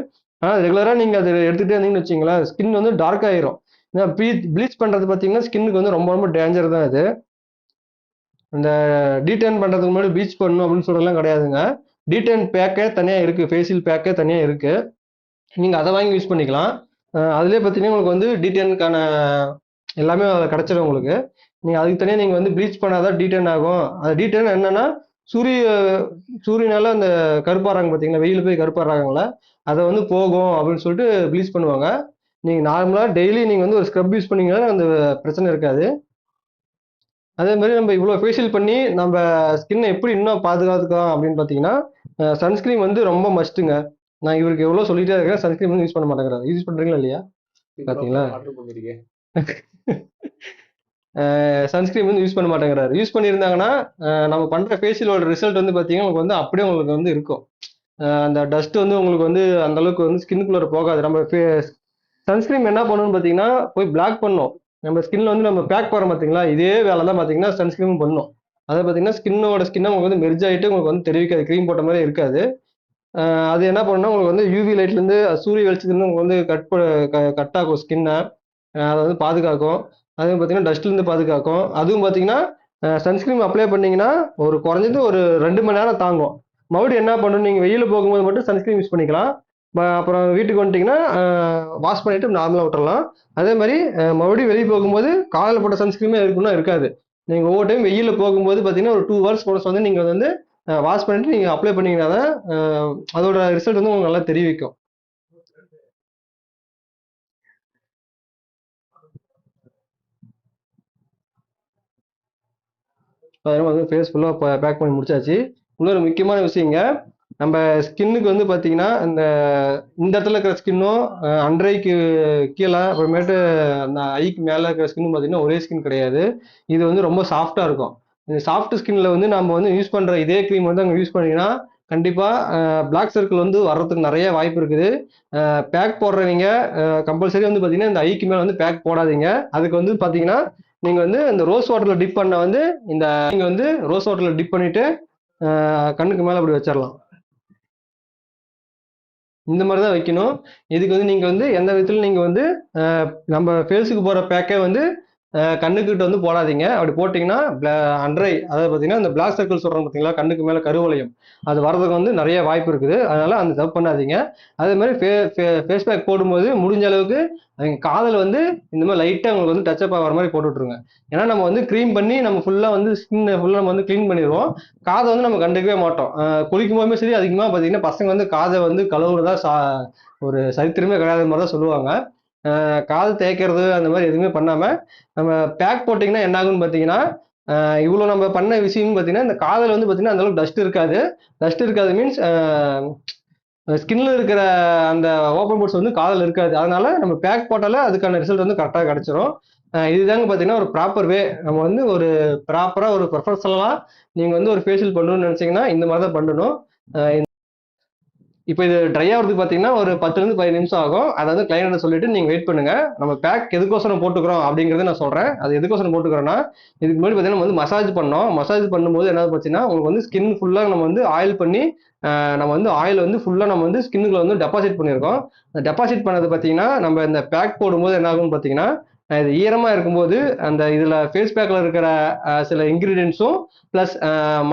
ஆனால் ரெகுலராக நீங்கள் அதை எடுத்துகிட்டே இருந்தீங்கன்னு வச்சிங்களேன் ஸ்கின் வந்து டார்க் ஆயிரும். ஏன்னா ப்ளீச் பண்ணுறது பார்த்தீங்கன்னா ஸ்கின்னுக்கு வந்து ரொம்ப ரொம்ப டேஞ்சர் தான் அது. இந்த டீடைன் பண்ணுறதுக்கு முன்னாடி ப்ளீச் பண்ணணும் அப்படின்னு சொல்லலாம் கிடையாதுங்க. டீடைன் பேக்கே தனியாக இருக்குது, ஃபேஷியல் பேக்கே தனியாக இருக்குது. நீங்கள் அதை வாங்கி யூஸ் பண்ணிக்கலாம். அதுலேயே பார்த்தீங்கன்னா உங்களுக்கு வந்து டீடைனுக்கான எல்லாமே கிடச்சிடும் உங்களுக்கு. நீங்கள் அதுக்கு தனியாக நீங்கள் வந்து ப்ளீச் பண்ணாதான் டீடைன் ஆகும். அது டீடைன் என்னன்னா சூரிய சூரியனால அந்த கருப்பாடுறாங்க பார்த்தீங்களா, வெயில் போய் கருப்பாடுறாங்களா, அதை வந்து போகும் அப்படின்னு சொல்லிட்டு ப்ளீச் பண்ணுவாங்க. நீங்கள் நார்மலாக டெய்லி நீங்கள் வந்து ஒரு ஸ்க்ரப் யூஸ் பண்ணீங்கன்னா அந்த பிரச்சனை இருக்காது. அதே மாதிரி நம்ம இவ்வளோ ஃபேஷியல் பண்ணி நம்ம ஸ்கின்னை எப்படி இன்னும் பாதுகாத்துக்கலாம் அப்படின்னு பார்த்தீங்கன்னா சன்ஸ்கிரீன் வந்து ரொம்ப மஸ்ட்டுங்க. நான் இவருக்கு எவ்வளோ சொல்லிட்டே இருக்கேன், சன்ஸ்கிரீன் வந்து யூஸ் பண்ண மாட்டேங்கிறாரு. யூஸ் பண்ணுறீங்களா இல்லையா? பார்த்தீங்களா? ஆர்டர் பண்ணிருக்கேன். சன்ஸ்கிரீன் வந்து யூஸ் பண்ண மாட்டேங்கிறாரு. யூஸ் பண்ணியிருந்தாங்கன்னா நம்ம பண்ணுற ஃபேஷியலோட ரிசல்ட் வந்து பார்த்தீங்கன்னா உங்களுக்கு வந்து அப்படியே உங்களுக்கு வந்து இருக்கும். அந்த டஸ்ட் வந்து உங்களுக்கு வந்து அந்த அளவுக்கு வந்து ஸ்கின்னுக்குள்ளே போகாது. நம்ம சன்ஸ்கிரீன் என்ன பண்ணணும்னு பார்த்தீங்கன்னா போய் பிளாக் பண்ணும். நம்ம ஸ்கின்ல வந்து நம்ம பேக் போகிறோம் பார்த்தீங்களா, இதே வேலை தான் பார்த்தீங்கன்னா சன்ஸ்கிரீன் பண்ணும். அதை பார்த்தீங்கன்னா ஸ்கின்னை உங்களுக்கு வந்து மெர்ஜ் ஆகிட்டு உங்களுக்கு வந்து தெரிவிக்காது, க்ரீம் போட்ட மாதிரி இருக்காது. அது என்ன பண்ணுன்னா உங்களுக்கு வந்து யூவி லைட்லேருந்து சூரிய வெளிச்சத்துலேருந்து உங்களுக்கு வந்து கட் ஆகும் ஸ்கின்னை. அதை வந்து பாதுகாக்கும். அதுவும் பார்த்தீங்கன்னா டஸ்ட்லேருந்து பாதுகாக்கும். அதுவும் பார்த்தீங்கன்னா சன்ஸ்கிரீன் அப்ளை பண்ணீங்கன்னா ஒரு குறைஞ்சது ஒரு 2 மணி நேரம் தாங்கும். மறுபடியும் என்ன பண்ணணும், நீங்கள் வெயிலில் போகும்போது மட்டும் சன்ஸ்கிரீன் யூஸ் பண்ணிக்கலாம். அப்புறம் வீட்டுக்கு வந்துட்டிங்கன்னா வாஷ் பண்ணிவிட்டு நார்மலாக விட்டுறலாம். அதே மாதிரி மறுபடியும் வெளியே போகும்போது காலையில் போட்ட சன்ஸ்கிரீமே இருக்குன்னா இருக்காது. நீங்கள் ஒவ்வொரு டைம் வெயிலில் போகும்போது பார்த்தீங்கன்னா ஒரு 2 ஹவர்ஸ் போட வந்து நீங்கள் வந்து வாஷ் பண்ணிட்டு நீங்கள் அப்ளை பண்ணீங்கன்னா தான் அதோட ரிசல்ட் வந்து உங்களுக்கு நல்லா தெரிவிக்கும். அதனால வந்து ஃபேஸ் ஃபுல்லாக பேக் பண்ணி முடிச்சாச்சு. இன்னொரு முக்கியமான விஷயங்க, நம்ம ஸ்கின்னுக்கு வந்து பார்த்தீங்கன்னா இந்த இடத்துல இருக்கிற ஸ்கின்னும் அண்டரைக்கு கீழே அப்புறமேட்டு அந்த ஐக்கு மேலே இருக்கிற ஸ்கின்னும் பார்த்தீங்கன்னா ஒரே ஸ்கின் கிடையாது. இது வந்து ரொம்ப சாஃப்டாக இருக்கும். இந்த சாஃப்ட் ஸ்கின்ல வந்து நம்ம வந்து யூஸ் பண்ணுற இதே க்ரீம் வந்து அங்கே யூஸ் பண்ணிங்கன்னா கண்டிப்பாக பிளாக் சர்க்கிள் வந்து வர்றதுக்கு நிறைய வாய்ப்பு இருக்குது. பேக் போடுறவங்க கம்பல்சரி வந்து பார்த்தீங்கன்னா இந்த ஐக்கு மேலே வந்து பேக் போடாதீங்க. அதுக்கு வந்து பார்த்தீங்கன்னா நீங்கள் வந்து இந்த ரோஸ் வாட்டரில் டிப் பண்ண வந்து நீங்கள் வந்து ரோஸ் வாட்டரில் டிப் பண்ணிவிட்டு கண்ணுக்கு மேலே அப்படி வச்சிடலாம். இந்த மாதிரி தான் வைக்கணும். இதுக்கு வந்து நீங்கள் வந்து எந்த விதத்தில் நீங்கள் வந்து நம்ம ஃபேஸுக்கு போகிற பேக்கே வந்து கண்ணுக்கிட்ட வந்து போடாதீங்க. அப்படி போட்டிங்கன்னா அண்டரை அதாவது பார்த்தீங்கன்னா இந்த பிளாக் சர்க்கிள் சொல்கிறோம் பார்த்தீங்களா, கண்ணுக்கு மேலே கருவளையம், அது வர்றதுக்கு வந்து நிறைய வாய்ப்பு இருக்குது. அதனால் அந்த தப்பு பண்ணாதீங்க. அதே மாதிரி ஃபேஸ் பேக் போடும்போது முடிஞ்ச அளவுக்கு அவங்க காதில் வந்து இந்த மாதிரி லைட்டாக உங்களுக்கு வந்து டச்சப் ஆகிற மாதிரி போட்டு விட்ருங்க. ஏன்னா நம்ம வந்து க்ரீம் பண்ணி நம்ம ஃபுல்லாக வந்து ஸ்கின் ஃபுல்லாக நம்ம வந்து க்ளீன் பண்ணிடுவோம். காதை வந்து நம்ம கண்டுக்கவே மாட்டோம். குளிக்கும் போதுமே சரி, அதிகமாக பார்த்தீங்கன்னா பசங்க வந்து காதை வந்து கழுவுறதா ஒரு சரித்திரமே கிடையாத மாதிரி தான் சொல்லுவாங்க. காது தேய்க்கிறது அந்த மாதிரி எதுவுமே பண்ணாமல் நம்ம பேக் போட்டிங்கன்னா என்ன ஆகுன்னு பார்த்தீங்கன்னா இவ்வளோ நம்ம பண்ண விஷயம் பார்த்தீங்கன்னா இந்த காதில் வந்து பார்த்தீங்கன்னா அந்தளவுக்கு டஸ்ட் இருக்காது மீன்ஸ் ஸ்கின்ல இருக்கிற அந்த ஓப்பன் போர்ட்ஸ் வந்து காதில் இருக்காது. அதனால நம்ம பேக் போட்டாலே அதுக்கான ரிசல்ட் வந்து கரெக்டாக கிடைச்சிரும். இதுதாங்க பார்த்தீங்கன்னா ஒரு ப்ராப்பர் வே. நம்ம வந்து ஒரு ப்ராப்பராக ஒரு ப்ரொஃபஷனலாக நீங்கள் வந்து ஒரு ஃபேஷியல் பண்ணணும்னு நினச்சிங்கன்னா இந்த மாதிரி தான் பண்ணணும். இப்போ இது ட்ரை ஆகிறதுக்கு பார்த்தீங்கன்னா ஒரு 10லேருந்து 15 நிமிஷம் ஆகும். அதை வந்து கிளையண்ட்டை சொல்லிட்டு நீங்கள் வெயிட் பண்ணுங்க. நம்ம பேக் எதுக்கோசரம் போட்டுக்கிறோம் அப்படிங்கிறத நான் சொல்கிறேன். அது எதுக்கோசரம் போட்டுக்கிறோன்னா, இதுக்கு முன்னாடி பார்த்தீங்கன்னா நம்ம வந்து மசாஜ் பண்ணோம். மசாஜ் பண்ணும்போது என்ன பார்த்தீங்கன்னா உங்களுக்கு வந்து ஸ்கின் ஃபுல்லாக நம்ம வந்து ஆயில் பண்ணி நம்ம வந்து ஆயில் வந்து ஃபுல்லாக நம்ம வந்து ஸ்கின்னுக்குள்ள வந்து டெபாசிட் பண்ணியிருக்கோம். அந்த டெபாசிட் பண்ணது பார்த்தீங்கன்னா நம்ம இந்த பேக் போடும்போது என்ன ஆகும்னு பார்த்தீங்கன்னா இது ஈரமாக இருக்கும்போது அந்த இதில் ஃபேஸ் பேக்கில் இருக்கிற சில இன்க்ரீடியன்ஸும் ப்ளஸ்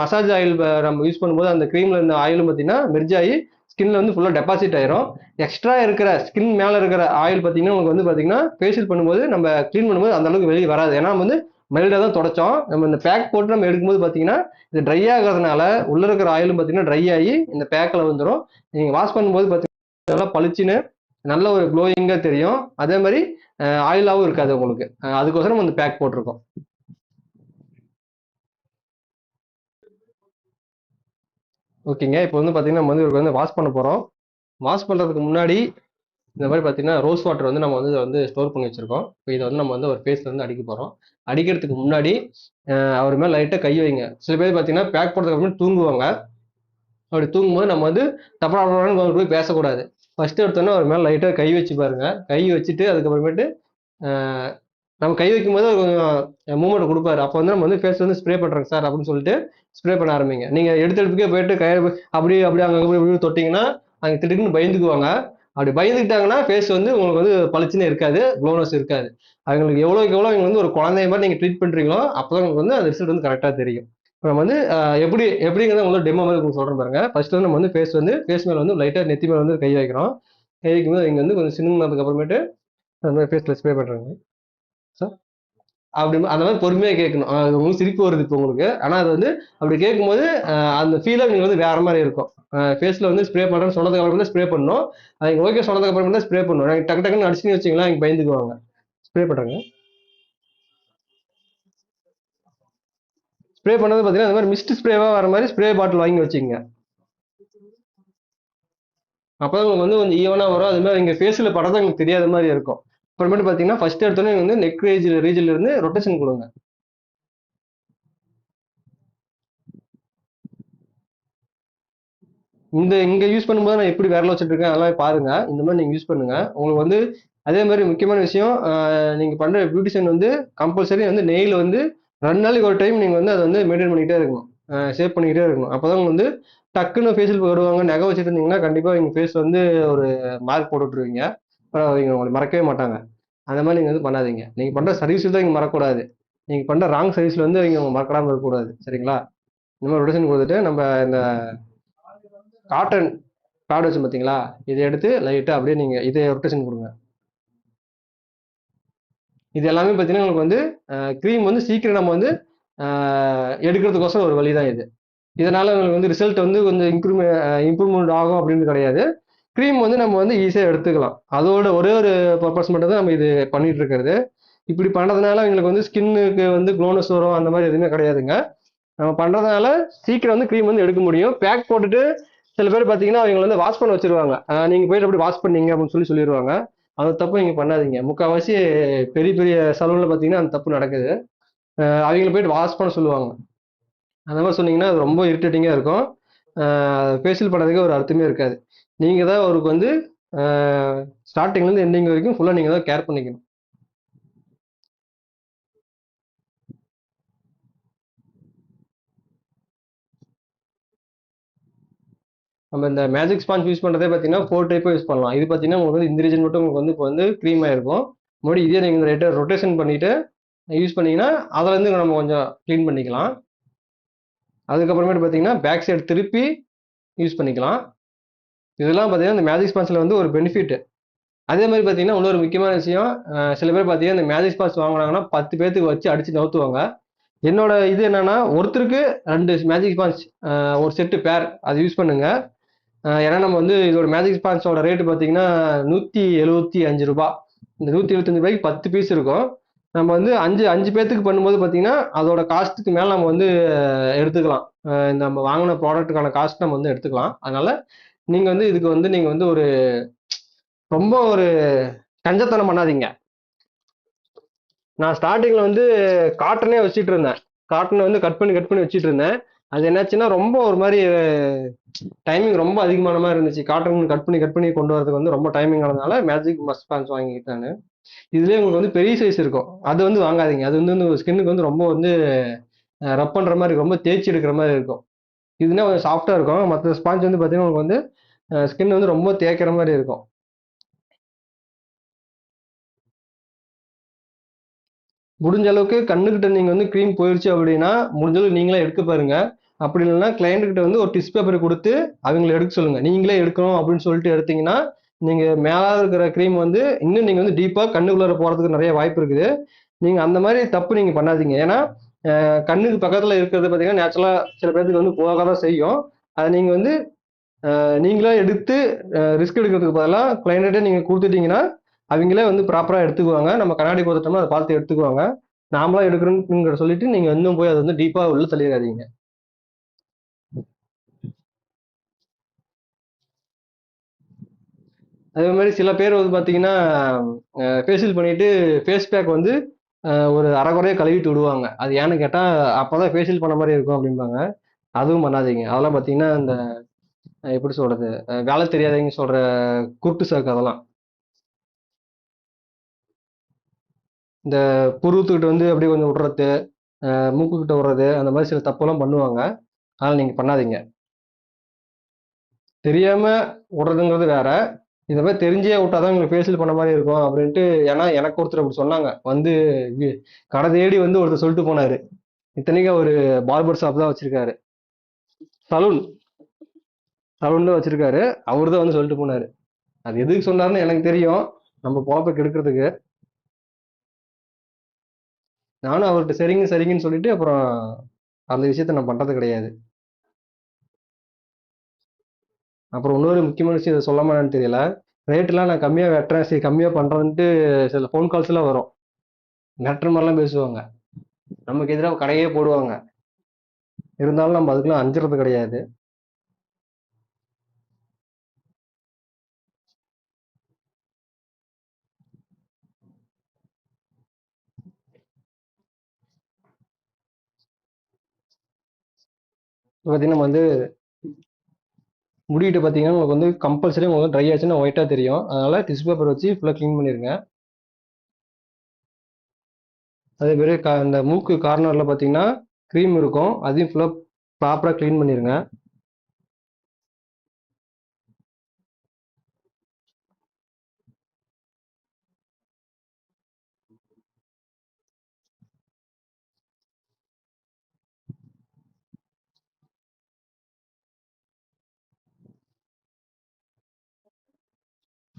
மசாஜ் ஆயில் நம்ம யூஸ் பண்ணும்போது அந்த க்ரீமில் இருந்த ஆயிலும் பார்த்தீங்கன்னா மெர்ஜ் ஆகி ஸ்கின்ல வந்து ஃபுல்லாக டெபாசிட் ஆயிரும். எக்ஸ்ட்ரா இருக்கிற ஸ்கின் மேலே இருக்கிற ஆயில் பார்த்தீங்கன்னா உங்களுக்கு வந்து பார்த்தீங்கன்னா ஃபேஷியல் பண்ணும்போது நம்ம க்ளீன் பண்ணும்போது அந்த அளவுக்கு வெளியே வராது. ஏன்னா வந்து மெல்டாக தான் தொடச்சோம். நம்ம இந்த பேக் போட்டு நம்ம எடுக்கும்போது பார்த்தீங்கன்னா இது ட்ரை ஆகிறதுனால உள்ள இருக்கிற ஆயிலும் பார்த்தீங்கன்னா ட்ரை ஆகி இந்த பேக்கில் வந்துடும். நீங்கள் வாஷ் பண்ணும்போது பார்த்தீங்கன்னா நல்லா பளிச்சுன்னு நல்ல ஒரு க்ளோயிங்காக தெரியும். அதே மாதிரி ஆயிலாகவும் இருக்காது உங்களுக்கு. அதுக்கோசரம் அந்த பேக் போட்டிருக்கோம். ஓகேங்க. இப்போ வந்து பார்த்தீங்கன்னா நம்ம வந்து இவருக்கு வந்து வாஷ் பண்ண போகிறோம். வாஷ் பண்ணுறதுக்கு முன்னாடி இந்த மாதிரி பார்த்தீங்கன்னா ரோஸ் வாட்டர் வந்து நம்ம வந்து ஸ்டோர் பண்ணி வச்சிருக்கோம். இப்போ இதை வந்து நம்ம வந்து ஒரு ஃபேஸ்ல வந்து அடிக்க போகிறோம். அடிக்கிறதுக்கு முன்னாடி அவர் மேலே லைட்டாக கை வைங்க. சில பேர் பார்த்தீங்கன்னா பேக் போடுறதுக்கு அப்புறம் தூங்குவாங்க. அப்படி தூங்கும்போது நம்ம வந்து தப்பா போய் பேசக்கூடாது. ஃபர்ஸ்ட் எடுத்தோன்னா அவர் மேலே லைட்டாக கை வச்சு பாருங்க. கை வச்சுட்டு அதுக்கப்புறமேட்டு நம்ம கை வைக்கும்போது கொஞ்சம் மூவ்மெண்ட் கொடுப்பாரு. அப்போ வந்து நம்ம வந்து ஃபேஸ் வந்து ஸ்ப்ரே பண்ணுறோங்க சார் அப்படின்னு சொல்லிட்டு ஸ்ப்ரே பண்ண ஆரம்பிங்க. நீங்கள் எடுத்துக்கே போயிட்டு அப்படி அப்படி அங்கே இப்படி தொட்டிங்கன்னா அங்கே திடீர்னு பயந்துக்குவாங்க. அப்படி பயந்துக்கிட்டாங்கன்னா ஃபேஸ் வந்து உங்களுக்கு வந்து பளிச்சுன்னு இருக்காது, க்ளோனஸ் இருக்காது. அவங்களுக்கு எவ்வளோக்கு அவங்க வந்து ஒரு குழந்தைய மாதிரி நீங்கள் ட்ரீட் பண்ணுறீங்களோ அப்போ தான் உங்களுக்கு வந்து அந்த ரிசல்ட் வந்து கரெக்டாக தெரியும். இப்போ நம்ம வந்து எப்படிங்கிறத உங்களுக்கு டெமோ மாதிரி உங்களுக்கு சொல்கிறேன் பாருங்க. ஃபர்ஸ்ட் வந்து நம்ம வந்து ஃபேஸ் மேலே வந்து லைட்டாக நெத்தி மேலே வந்து கை வைக்கிறோம். கை வைக்கும்போது இங்கே வந்து கொஞ்சம் சின்னதுக்கு அப்புறமேட்டு அந்த மாதிரி ஃபேஸில் ஸ்ப்ரே பண்ணுறாங்க சார். அப்படி அந்த மாதிரி பொறுமையாக கேட்கணும். அது உங்களுக்கு சிரிப்பு வருது இப்போ உங்களுக்கு. ஆனால் அது வந்து அப்படி கேட்கும்போது அந்த ஃபீலாக நீங்கள் வந்து வேற மாதிரி இருக்கும். ஃபேஸில் வந்து ஸ்ப்ரே பண்ணுறேன்னு சொன்னதுக்கு அப்புறம் தான் ஸ்ப்ரே பண்ணணும். அது ஓகே சொன்னதுக்கு அப்புறம் தான் ஸ்ப்ரே பண்ணணும். எனக்கு டக்கு டக்குன்னு அடிச்சுன்னு வச்சிங்களா எனக்கு பயந்துக்குவாங்க. ஸ்ப்ரே பண்ணுறாங்க. ஸ்ப்ரே பண்ணது பார்த்தீங்கன்னா இந்த மாதிரி மிஸ்ட் ஸ்ப்ரேவாக வர மாதிரி ஸ்ப்ரே பாட்டில் வாங்கி வச்சுக்கோங்க. அப்போ தான் உங்களுக்கு வந்து கொஞ்சம் ஈவனாக வரும். அது மாதிரி எங்கள் ஃபேஸில் படத்தை உங்களுக்கு தெரியாத மாதிரி இருக்கும். அப்புறமேட்டு பார்த்தீங்கன்னா ஃபர்ஸ்ட் எடுத்தோன்னே வந்து நெக் ரீஜில் இருந்து ரொட்டேஷன் கொடுங்க. இங்க யூஸ் பண்ணும்போது நான் எப்படி விரல வச்சுட்டு இருக்கேன் அதெல்லாம் பாருங்க. இந்த மாதிரி நீங்க யூஸ் பண்ணுங்க. உங்களுக்கு வந்து அதே மாதிரி முக்கியமான விஷயம் நீங்க பண்ற பியூட்டிஷியன் வந்து கம்பல்சரி வந்து நெயில் வந்து 2 நாளைக்கு ஒரு டைம் நீங்க வந்து அதை வந்து மெயின்டைன் பண்ணிக்கிட்டே இருக்கணும். ஷேப் பண்ணிக்கிட்டே இருக்கணும். அப்பதான் உங்களுக்கு வந்து டக்குன்னு ஃபேஷியல் வருவாங்க. நகை வச்சுட்டு இருந்தீங்கன்னா கண்டிப்பா எங்க ஃபேஸ் வந்து ஒரு மார்க் போட்டு விட்டுருவீங்க. அப்புறம் அவங்க உங்களை மறக்கவே மாட்டாங்க. அந்த மாதிரி நீங்க வந்து பண்ணாதீங்க. நீங்க பண்ற சர்வீஸ் தான் இங்க மறக்கக்கூடாது. நீங்கள் பண்ணுற ராங் சர்வீஸில் வந்து அவங்க மறக்காமல் இருக்கக்கூடாது. சரிங்களா? இந்த மாதிரி ரொட்டேஷன் கொடுத்துட்டு நம்ம இந்த காட்டன் பேட் வச்சு பார்த்தீங்களா, இதை எடுத்து லைட்டாக அப்படியே நீங்கள் இதை ரொட்டேஷன் கொடுங்க. இது எல்லாமே பார்த்தீங்கன்னா உங்களுக்கு வந்து க்ரீம் வந்து சீக்கிரம் நம்ம வந்து எடுக்கிறதுக்கோசரம் ஒரு வழி தான் இது. இதனால உங்களுக்கு வந்து ரிசல்ட் வந்து கொஞ்சம் இம்ப்ரூவ்மெண்ட் ஆகும் அப்படின்னு கிடையாது. க்ரீம் வந்து நம்ம வந்து ஈஸியாக எடுத்துக்கலாம். அதோட ஒரே ஒரு பர்பஸ் மட்டும் தான் நம்ம இது பண்ணிட்டு இருக்கிறது. இப்படி பண்ணுறதுனால எங்களுக்கு வந்து ஸ்கின்னுக்கு வந்து க்ளோனஸ் வரும் அந்த மாதிரி எதுவுமே கிடையாதுங்க. நம்ம பண்ணுறதுனால சீக்கிரம் வந்து க்ரீம் வந்து எடுக்க முடியும். பேக் போட்டுட்டு சில பேர் பார்த்தீங்கன்னா அவங்க வந்து வாஷ் பண்ண வச்சிருவாங்க. நீங்கள் போயிட்டு அப்படி வாஷ் பண்ணீங்க அப்படின்னு சொல்லிடுவாங்க. அந்த தப்பு நீங்கள் பண்ணாதீங்க. முக்கால்வாசி பெரிய பெரிய சலூனில் பார்த்தீங்கன்னா அந்த தப்பு நடக்குது. அவங்கள போயிட்டு வாஷ் பண்ண சொல்லுவாங்க. அந்த மாதிரி சொன்னீங்கன்னா அது ரொம்ப இரிட்டேட்டிங்காக இருக்கும். ஃபேஷியல் பண்ணுறதுக்கு ஒரு அர்த்தமே இருக்காது. நீங்கள் தான் அவருக்கு வந்து ஸ்டார்டிங்லேருந்து எண்டிங் வரைக்கும் ஃபுல்லாக நீங்கள் தான் கேர் பண்ணிக்கணும். நம்ம இந்த மேஜிக் ஸ்பாஞ்ச் யூஸ் பண்ணுறதே பார்த்தீங்கன்னா 4 டைப்பாக யூஸ் பண்ணலாம். இது பார்த்தீங்கன்னா உங்களுக்கு வந்து இந்த ரீஜன் மட்டும் உங்களுக்கு வந்து இப்போ வந்து க்ரீமாக இருக்கும். மறுபடியும் இதே நீங்கள் ரைட்டாக ரொட்டேஷன் பண்ணிவிட்டு யூஸ் பண்ணீங்கன்னா அதுலேருந்து நம்ம கொஞ்சம் க்ளீன் பண்ணிக்கலாம். அதுக்கப்புறமேட்டு பார்த்தீங்கன்னா பேக் சைடு திருப்பி யூஸ் பண்ணிக்கலாம். இதெல்லாம் பார்த்தீங்கன்னா இந்த மேஜிக் ஸ்பாஞ்சில் வந்து ஒரு பெனிஃபிட். அதே மாதிரி பார்த்தீங்கன்னா இன்னொரு முக்கியமான விஷயம், சில பேர் பார்த்தீங்கன்னா இந்த மேஜிக் ஸ்பாஞ்ச் வாங்கினாங்கன்னா 10 பேர்த்துக்கு வச்சு அடிச்சு நவுத்துவாங்க. என்னோட இது என்னன்னா ஒருத்தருக்கு 2 மேஜிக் ஸ்பாஞ்ச் ஒரு செட்டு பேர் அது யூஸ் பண்ணுங்க. ஏன்னா நம்ம வந்து இதோட மேஜிக் ஸ்பான்ஸோட ரேட்டு பார்த்தீங்கன்னா ரூ. 175. இந்த ரூ. 175 10 பீஸ் இருக்கும். நம்ம வந்து அஞ்சு அஞ்சு பேர்த்துக்கு பண்ணும்போது பார்த்தீங்கன்னா அதோட காஸ்ட்டுக்கு மேலே நம்ம வந்து எடுத்துக்கலாம். இந்த நம்ம வாங்கின ப்ராடக்ட்டுக்கான காஸ்ட் நம்ம வந்து எடுத்துக்கலாம். அதனால நீங்கள் வந்து இதுக்கு வந்து நீங்கள் வந்து ஒரு ரொம்ப ஒரு கஞ்சத்தனம் பண்ணாதீங்க. நான் ஸ்டார்டிங்கில் வந்து காட்டனே வச்சுட்டு இருந்தேன். காட்டனை வந்து கட் பண்ணி வச்சுட்டு இருந்தேன். அது என்னாச்சுன்னா ரொம்ப ஒரு மாதிரி டைமிங் ரொம்ப அதிகமான மாதிரி இருந்துச்சு. காட்டன் கட் பண்ணி கொண்டு வரதுக்கு வந்து ரொம்ப டைமிங் ஆனதுனால மேஜிக் மஸ்ட் பேண்ட்ஸ் வாங்கிக்கிட்டேன் நான். இதுலேயே உங்களுக்கு வந்து பெரிய சைஸ் இருக்கும். அது வந்து வாங்காதீங்க. அது வந்து ஸ்கின்னுக்கு வந்து ரொம்ப வந்து ரப் பண்ணுற மாதிரி ரொம்ப தேய்ச்சி எடுக்கிற மாதிரி இருக்கும். இதுனா கொஞ்சம் சாஃப்டாக இருக்கும். மற்ற ஸ்பாஞ்ச் வந்து பார்த்தீங்கன்னா உங்களுக்கு வந்து ஸ்கின் வந்து ரொம்ப தேய்க்கிற மாதிரி இருக்கும். முடிஞ்ச அளவுக்கு கண்ணுக்கிட்ட நீங்கள் வந்து க்ரீம் போயிடுச்சு அப்படின்னா முடிஞ்ச அளவுக்கு நீங்களே எடுக்க பாருங்க. அப்படி இல்லைன்னா கிளைண்ட் கிட்ட வந்து ஒரு டிஷ் பேப்பர் கொடுத்து அவங்களை எடுக்க சொல்லுங்க. நீங்களே எடுக்கணும் அப்படின்னு சொல்லிட்டு எடுத்தீங்கன்னா நீங்கள் மேலே இருக்கிற க்ரீம் வந்து இன்னும் நீங்கள் வந்து டீப்பாக கண்ணுக்குள்ளார போகிறதுக்கு நிறைய வாய்ப்பு இருக்குது. நீங்கள் அந்த மாதிரி தப்பு நீங்கள் பண்ணாதீங்க. ஏன்னா கண்ணுக்கு பக்கத்தில் இருக்கிறது பார்த்தீங்கன்னா நேச்சுரலாக சில பேருக்கு வந்து போக தான் செய்யும். அதை நீங்கள் வந்து நீங்களே எடுத்து ரிஸ்க் எடுக்கிறதுக்கு பதிலாக கிளைண்ட்டே நீங்கள் கொடுத்துட்டீங்கன்னா அவங்களே வந்து ப்ராப்பராக எடுத்துக்குவாங்க. நம்ம கண்ணாடி கொடுத்துட்டோம்னா அதை பார்த்து எடுத்துக்குவாங்க. நாமளா எடுக்கிறோம்னு சொல்லிட்டு நீங்க இன்னும் போய் அதை வந்து டீப்பா உள்ள தள்ளிடாதீங்க. அதே மாதிரி சில பேர் வந்து பாத்தீங்கன்னா ஃபேஷியல் பண்ணிட்டு ஃபேஸ் பேக் வந்து ஒரு அரைகுறையா கழுவிட்டு விடுவாங்க. அது ஏன்னு கேட்டா அப்பதான் ஃபேஷியல் பண்ண மாதிரி இருக்கும் அப்படிம்பாங்க. அதுவும் பண்ணாதீங்க. அதெல்லாம் பாத்தீங்கன்னா இந்த எப்படி சொல்றது, வேலை தெரியாதவங்க சொல்ற குருட்டு சாக்கு அதெல்லாம். இந்த புருவத்துக்கிட்ட வந்து அப்படியே கொஞ்சம் விடுறது, மூக்கு கிட்ட விடுறது, அந்த மாதிரி சில தப்பெல்லாம் பண்ணுவாங்க. அதனால நீங்க பண்ணாதீங்க. தெரியாம விடுறதுங்கிறது வேற. இந்த மாதிரி தெரிஞ்சே விட்டாதான் உங்களுக்கு ஃபேஷியல் பண்ண மாதிரி இருக்கும் அப்படின்ட்டு. ஏன்னா எனக்கு ஒருத்தர் அப்படி சொன்னாங்க. வந்து கடை தேடி வந்து ஒருத்தர் சொல்லிட்டு போனாரு. இத்தனைக்கும் ஒரு பார்பர் ஷாப் தான் வச்சிருக்காரு. சலூன் சலூன் தான் வச்சிருக்காரு. அவரு தான் வந்து சொல்லிட்டு போனாரு. அது எதுக்கு சொன்னாருன்னு எனக்கு தெரியும். நம்ம பொழப்பை கெடுக்கிறதுக்கு. நானும் அவர்கிட்ட சரிங்க சரிங்கன்னு சொல்லிட்டு அப்புறம் அந்த விஷயத்த நான் பண்றது கிடையாது. அப்புறம் இன்னொரு முக்கியமான விஷயம் இதை சொல்லாம என்னன்னு தெரியல. ரேட்லாம் நான் கம்மியா வெட்டுறேன், சரி கம்மியா பண்றேன்ட்டு சில ஃபோன் கால்ஸ் எல்லாம் வரும். மிரட்டுற மாதிரிலாம் பேசுவாங்க. நமக்கு எதிராக கடையே போடுவாங்க. இருந்தாலும் நம்ம அதுக்கெல்லாம் அஞ்சுறது கிடையாது. பார்த்தீங்கன்னா நம்ம வந்து முடிக்கிட்ட பார்த்தீங்கன்னா உங்களுக்கு வந்து கம்பல்சரி உங்களுக்கு ட்ரை ஆச்சுன்னா ஒயிட்டாக தெரியும். அதனால டிஷ்யூ பேப்பர் வச்சு ஃபுல்லாக க்ளீன் பண்ணிருங்க. அதே மாதிரி இந்த மூக்கு கார்னரில் பார்த்தீங்கன்னா க்ரீம் இருக்கும். அதையும் ஃபுல்லாக ப்ராப்பராக க்ளீன் பண்ணிருங்க.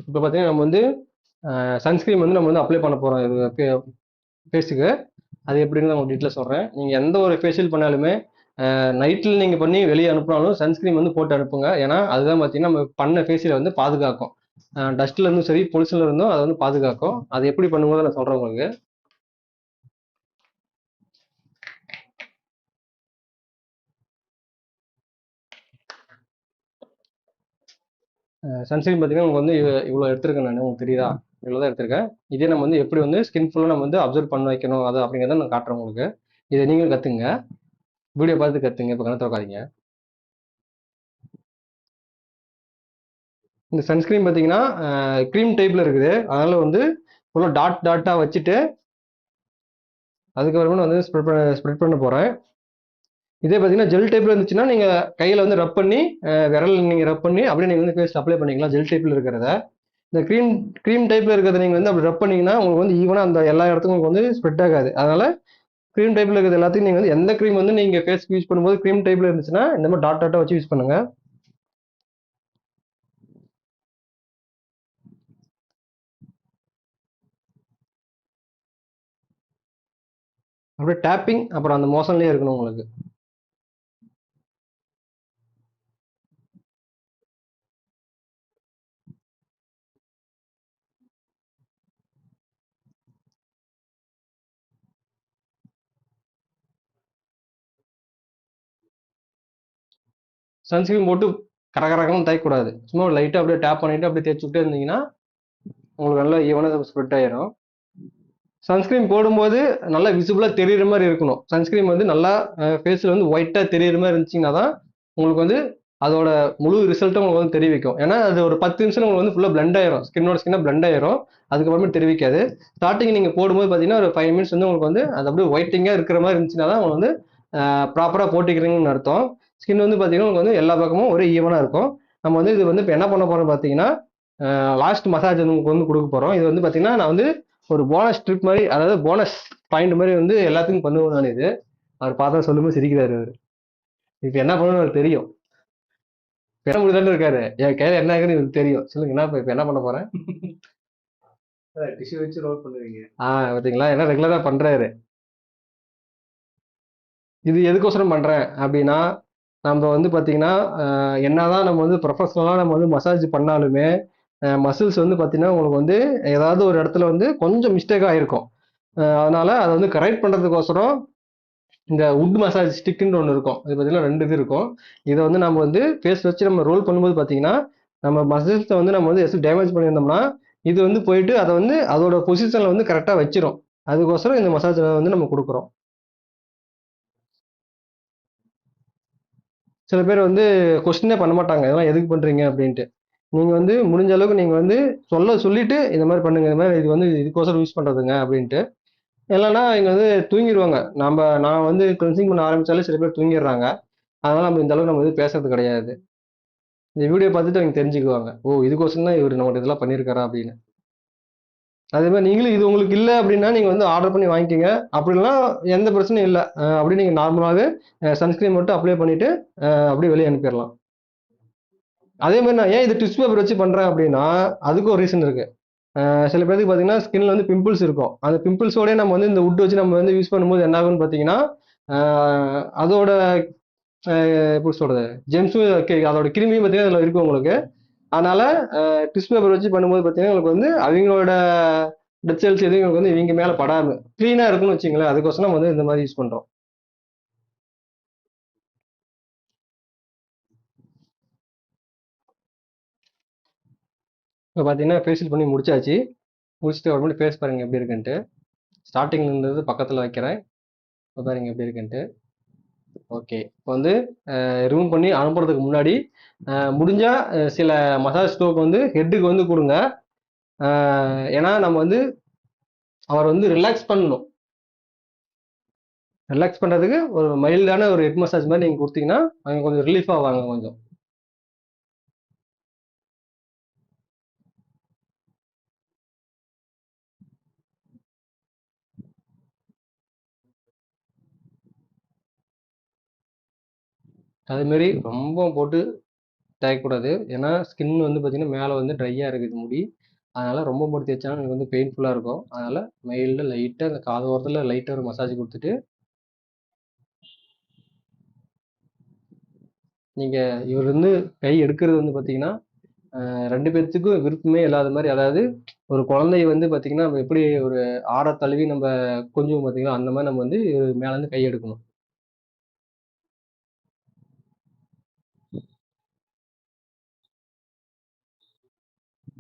இப்போ பார்த்தீங்கன்னா நம்ம வந்து சன்ஸ்கிரீன் வந்து நம்ம வந்து அப்ளை பண்ண போகிறோம் இது ஃபேஸுக்கு. அது எப்படின்னு நான் உங்களுக்கு டீட்டெயிலாக சொல்கிறேன். நீங்கள் எந்த ஒரு ஃபேஷியல் பண்ணாலுமே நைட்டில் நீங்கள் பண்ணி வெளியே அனுப்புனாலும் சன்ஸ்கிரீன் வந்து போட்டு அனுப்புங்க. ஏன்னா அதுதான் பார்த்தீங்கன்னா நம்ம பண்ண ஃபேஷியலை வந்து பாதுகாக்கும். டஸ்ட்ல இருந்தும் சரி பொல்யூஷன்ல இருந்தும் அதை வந்து பாதுகாக்கும். அது எப்படி பண்ணும்போது நான் சொல்கிறேன் உங்களுக்கு. சன்ஸ்கிரீன் பார்த்தீங்கன்னா உங்களுக்கு வந்து இவ்வளோ எடுத்திருக்கேன் நான், உங்களுக்கு தெரியுதா? இவ்வளோ தான் எடுத்திருக்கேன். இதே நம்ம வந்து எப்படி வந்து ஸ்கின் ஃபுல்லாக நம்ம வந்து அப்சர்வ் பண்ண வைக்கணும் அது அப்படிங்கிறத நான் காட்டுறேன் உங்களுக்கு. இதை நீங்களும் கற்றுங்க, வீடியோ பார்த்து கற்றுங்க. இப்போ கணக்கு உட்காதீங்க. இந்த சன்ஸ்கிரீன் பார்த்தீங்கன்னா க்ரீம் டைப்பில் இருக்குது. அதனால் வந்து ஃபுல்லாக டாட்டாக வச்சுட்டு அதுக்கப்புறமா நான் வந்து ஸ்ப்ரெட் பண்ண போகிறேன். இதே பார்த்தீங்கன்னா ஜெல் டைப்பில் இருந்துச்சுன்னா நீங்கள் கையில் வந்து ரப் பண்ணி விரல் நீங்கள் ரப் பண்ணி அப்படியே நீங்கள் வந்து ஃபேஸ் அப்ளை பண்ணிக்கலாம் ஜெல் டைப்பில் இருக்கிறத. இந்த க்ரீம் க்ரீம் டைப்பில் இருக்கிறத நீங்கள் வந்து அப்படி ரப் பண்ணீங்கன்னா உங்களுக்கு வந்து ஈவனாக அந்த எல்லா இடத்துக்கும் உங்களுக்கு வந்து ஸ்ப்ரெட் ஆகாது. அதனால் க்ரீம் டைப்பில் இருக்கிறது எல்லாத்தையும் நீங்கள் வந்து எந்த க்ரீம் வந்து நீங்கள் ஃபேஸ்க்கு யூஸ் பண்ணும்போது க்ரீம் டைப்பில் இருந்துச்சுன்னா இந்த மாதிரி டாட்டாக வச்சு யூஸ் பண்ணுங்கள். அப்படியே டேப்பிங் அப்புறம் அந்த மோஷன்லேயே இருக்கணும் உங்களுக்கு. சன்ஸ்கிரீன் போட்டு கரகரகன்னு தேய்க்கக்கூடாது. சும்மா லைட்டாக அப்படியே டேப் பண்ணிவிட்டு அப்படியே தேய்ச்சி விட்டே இருந்தீங்கன்னா உங்களுக்கு நல்லா ஈவனாக ஸ்ப்ரெட் ஆயிரும். சன்ஸ்கிரீன் போடும்போது நல்லா விசிபிளாக தெரியுற மாதிரி இருக்கணும். சன்ஸ்கிரீன் வந்து நல்லா ஃபேஸில் வந்து ஒயிட்டாக தெரியுற மாதிரி இருந்துச்சிங்கன்னா தான் உங்களுக்கு வந்து அதோட முழு ரிசல்ட்டும் உங்களுக்கு வந்து தெரிவிக்கும். ஏன்னா அது ஒரு 10 நிமிஷம் உங்களுக்கு வந்து ஃபுல்லாக பிளண்ட் ஆயிரும், ஸ்கின்னோட ஸ்கின்னாக பிளண்ட் ஆயிரும். அதுக்கப்புறமே தெரிவிக்காது. ஸ்டார்டிங் நீங்கள் போடும்போது பார்த்தீங்கன்னா ஒரு 5 மினிட்ஸ் வந்து உங்களுக்கு வந்து அது அப்படியே ஒயிட்டிங்காக இருக்கிற மாதிரி இருந்துச்சுன்னா தான் உங்களுக்கு வந்து ப்ராப்பராக போட்டுக்கிறீங்கன்னு அர்த்தம். ஸ்கின் வந்து பார்த்தீங்கன்னா உங்களுக்கு வந்து எல்லா பக்கமும் ஒரே ஈவனாக இருக்கும். நம்ம வந்து இது வந்து இப்போ என்ன பண்ண போகிறோம் பார்த்தீங்கன்னா லாஸ்ட் மசாஜ் வந்து உங்களுக்கு வந்து கொடுக்க போகிறோம். இது வந்து பார்த்தீங்கன்னா நான் வந்து ஒரு போனஸ் ட்ரிப் மாதிரி, அதாவது போனஸ் பாயிண்ட் மாதிரி வந்து எல்லாத்துக்கும் பண்ணுவேன் நான் இது. அவர் பார்த்தா சொல்லும்போது சிரிக்கிறாரு அவர். இப்போ என்ன பண்ணணும்னு அவருக்கு தெரியும். பெற முடியலன்னு இருக்காரு. என் கையில என்ன இருக்குன்னு இவருக்கு தெரியும். சொல்லுங்க என்ன இப்போ என்ன பண்ண போறேன்? டிஷ்யூ வச்சு ரோல் பண்ணுவீங்க. பார்த்தீங்களா என்ன ரெகுலரா பண்றாரு. இது எதுக்கோசரம் பண்றேன் அப்படின்னா நம்ம வந்து பார்த்தீங்கன்னா என்னதான் நம்ம வந்து ப்ரொஃபஷனலாக நம்ம வந்து மசாஜ் பண்ணாலுமே மசில்ஸ் வந்து பார்த்தீங்கன்னா உங்களுக்கு வந்து ஏதாவது ஒரு இடத்துல வந்து கொஞ்சம் மிஸ்டேக் ஆகிருக்கும். அதனால அதை வந்து கரெக்ட் பண்ணுறதுக்கோசரம் இந்த வுட் மசாஜ் ஸ்டிக்குன்னு ஒன்று இருக்கும். இது பார்த்தீங்கன்னா 2 இது இருக்கும். இதை வந்து நம்ம வந்து ஃபேஸ் வச்சு நம்ம ரோல் பண்ணும்போது பார்த்தீங்கன்னா நம்ம மசில்ஸை வந்து நம்ம வந்து எதுவும் டேமேஜ் பண்ணியிருந்தோம்னா இது வந்து போயிட்டு அதை வந்து அதோட பொசிஷனில் வந்து கரெக்டாக வச்சிரும். அதுக்கோசரம் இந்த மசாஜ் வந்து நம்ம கொடுக்குறோம். சில பேர் வந்து கொஸ்டினே பண்ண மாட்டாங்க, இதெல்லாம் எதுக்கு பண்ணுறீங்க அப்படின்ட்டு. நீங்கள் வந்து முடிஞ்ச அளவுக்கு நீங்கள் வந்து சொல்லிட்டு இந்த மாதிரி பண்ணுங்க, இந்த மாதிரி இது வந்து இதுக்கோசரம் யூஸ் பண்ணுறதுங்க அப்படின்ட்டு. இல்லைன்னா இங்கே வந்து தூங்கிடுவாங்க. நான் வந்து கிளென்சிங் பண்ண ஆரம்பித்தாலே சில பேர் தூங்கிடுறாங்க. அதனால் நம்ம இந்த அளவுக்கு நம்ம வந்து பேசுறது கிடையாது. இந்த வீடியோ பார்த்துட்டு அவங்க தெரிஞ்சுக்குவாங்க, ஓ இதுக்கோசரம் தான் இவர் நம்மகிட்ட இதெல்லாம் பண்ணியிருக்காரா அப்படின்னு. அதே மாதிரி நீங்களும் இது உங்களுக்கு இல்லை அப்படின்னா நீங்கள் வந்து ஆர்டர் பண்ணி வாங்கிக்கோங்க. அப்படிலாம் எந்த பிரச்சனையும் இல்லை. அப்படியே நீங்கள் நார்மலாகவே சன்ஸ்கிரீன் மட்டும் அப்ளை பண்ணிவிட்டு அப்படியே வெளியே அனுப்பிடலாம். அதே மாதிரி நான் ஏன் இது டிஷ்யூ பேப்பர் வச்சு பண்ணுறேன் அப்படின்னா அதுக்கும் ஒரு ரீசன் இருக்குது. சில பேருக்கு பார்த்தீங்கன்னா ஸ்கின்ல வந்து பிம்பிள்ஸ் இருக்கும். அந்த பிம்பிள்ஸோடய நம்ம வந்து இந்த வுட் வச்சு நம்ம வந்து யூஸ் பண்ணும்போது என்ன ஆகும்னு பார்த்தீங்கன்னா அதோட எப்படி சொல்கிறது, ஜெம்ஸும் அதோட கிருமியும் பார்த்தீங்கன்னா அதில் இருக்கும் உங்களுக்கு. அதனால டிஷ்யூ பேப்பர் வச்சு பண்ணும்போது பார்த்தீங்கன்னா உங்களுக்கு வந்து அவங்களோட டெத் செல்ஸ் எதுவும் உங்களுக்கு வந்து இவங்க மேலே படாமல் க்ளீனாக இருக்குன்னு வச்சுங்களேன். அதுக்கோசரம் நம்ம வந்து இந்த மாதிரி யூஸ் பண்ணுறோம். இப்போ பார்த்தீங்கன்னா ஃபேஷியல் பண்ணி முடிச்சாச்சு. முடிச்சுட்டு அப்புறமேட்டு ஃபேஸ் பாருங்க எப்படி இருக்குன்ட்டு. ஸ்டார்டிங்ல இருந்தது பக்கத்தில் வைக்கிறேன். இப்போ பாருங்க எப்படி இருக்குன்ட்டு. ஓகே, இப்போ வந்து ரிமூவ் பண்ணி அனுப்புறதுக்கு முன்னாடி முடிஞ்சா சில மசாஜ் ஸ்டோக் வந்து ஹெட்டுக்கு வந்து கொடுங்க. ஏன்னா நம்ம வந்து அவர் வந்து ரிலாக்ஸ் பண்ணணும். ரிலாக்ஸ் பண்ணுறதுக்கு ஒரு மைல்டான ஒரு ஹெட் மசாஜ் மாதிரி நீங்கள் கொடுத்தீங்கன்னா அவங்க கொஞ்சம் ரிலீஃப் ஆவாங்க கொஞ்சம். அதேமாரி ரொம்ப போட்டு தேய்க்கக்கூடாது. ஏன்னா ஸ்கின் வந்து பார்த்தீங்கன்னா மேலே வந்து ட்ரையாக இருக்குது முடி. அதனால் ரொம்ப போட்டு தேய்ச்சாலும் எனக்கு வந்து பெயின்ஃபுல்லாக இருக்கும். அதனால் மைல்டாக லைட்டாக அந்த காது ஓரத்தில் லைட்டாக ஒரு மசாஜ் கொடுத்துட்டு நீங்கள் இவர் வந்து கை எடுக்கிறது வந்து பார்த்தீங்கன்னா 2 பேர்த்துக்கும் விருப்பமே இல்லாத மாதிரி, அதாவது ஒரு குழந்தைய வந்து பார்த்தீங்கன்னா நம்ம எப்படி ஒரு ஆட தழுவி நம்ம கொஞ்சம் பார்த்தீங்கன்னா அந்த மாதிரி நம்ம வந்து மேலேருந்து கை எடுக்கணும்.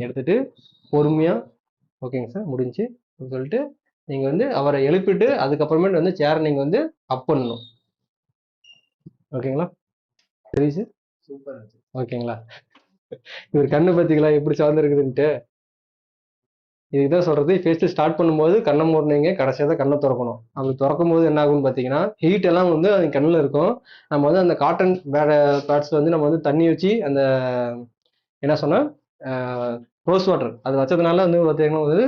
எடுத்துட்டு பொறுமையாக ஓகேங்க சார் முடிஞ்சு சொல்லிட்டு நீங்கள் வந்து அவரை எழுப்பிட்டு அதுக்கப்புறமேட்டு வந்து சேரை நீங்கள் வந்து அப் பண்ணணும். ஓகேங்களா? சரி சார். சூப்பர். ஓகேங்களா? இவர் கண்ணு பார்த்தீங்களா எப்படி சார்ந்துருக்குதுன்ட்டு. இதுதான் சொல்றது. ஃபேஸ்ட்டு ஸ்டார்ட் பண்ணும்போது கண்ணை மூடினீங்க, கடைசியாக தான் கண்ணை திறக்கணும். அப்படி திறக்கும் போது என்ன ஆகும்னு பார்த்தீங்கன்னா ஹீட் எல்லாம் வந்து அது கண்ணில் இருக்கும். நம்ம வந்து அந்த காட்டன் பேட்ஸில் வந்து நம்ம வந்து தண்ணி வச்சு அந்த என்ன சொன்னால் ரோஸ் வாட்டர் அது வச்சதுனால வந்து பார்த்தீங்கன்னா வந்து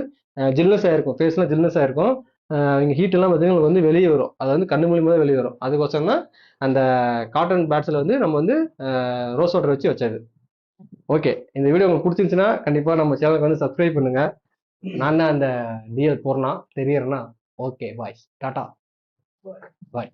ஜில்னஸ் ஆகிருக்கும், ஃபேஸ்லாம் ஜில்னஸ் ஆகிருக்கும். இங்கே ஹீட்டெல்லாம் பார்த்தீங்கன்னா வந்து வெளியே வரும், அது வந்து கண்ணு மூலியமாக தான் வெளியே வரும். அதுக்கோசரம் தான் அந்த காட்டன் பேட்ஸில் வந்து நம்ம வந்து ரோஸ் வாட்டர் வச்சு வச்சது. ஓகே, இந்த வீடியோ உங்களுக்கு பிடிச்சிருந்துச்சுன்னா கண்டிப்பாக நம்ம சேனலுக்கு வந்து சப்ஸ்கிரைப் பண்ணுங்கள். நான் தான் அந்த டிஎல் பூர்ணா தெரியறேன்னா. ஓகே பாய், டாட்டா பாய்.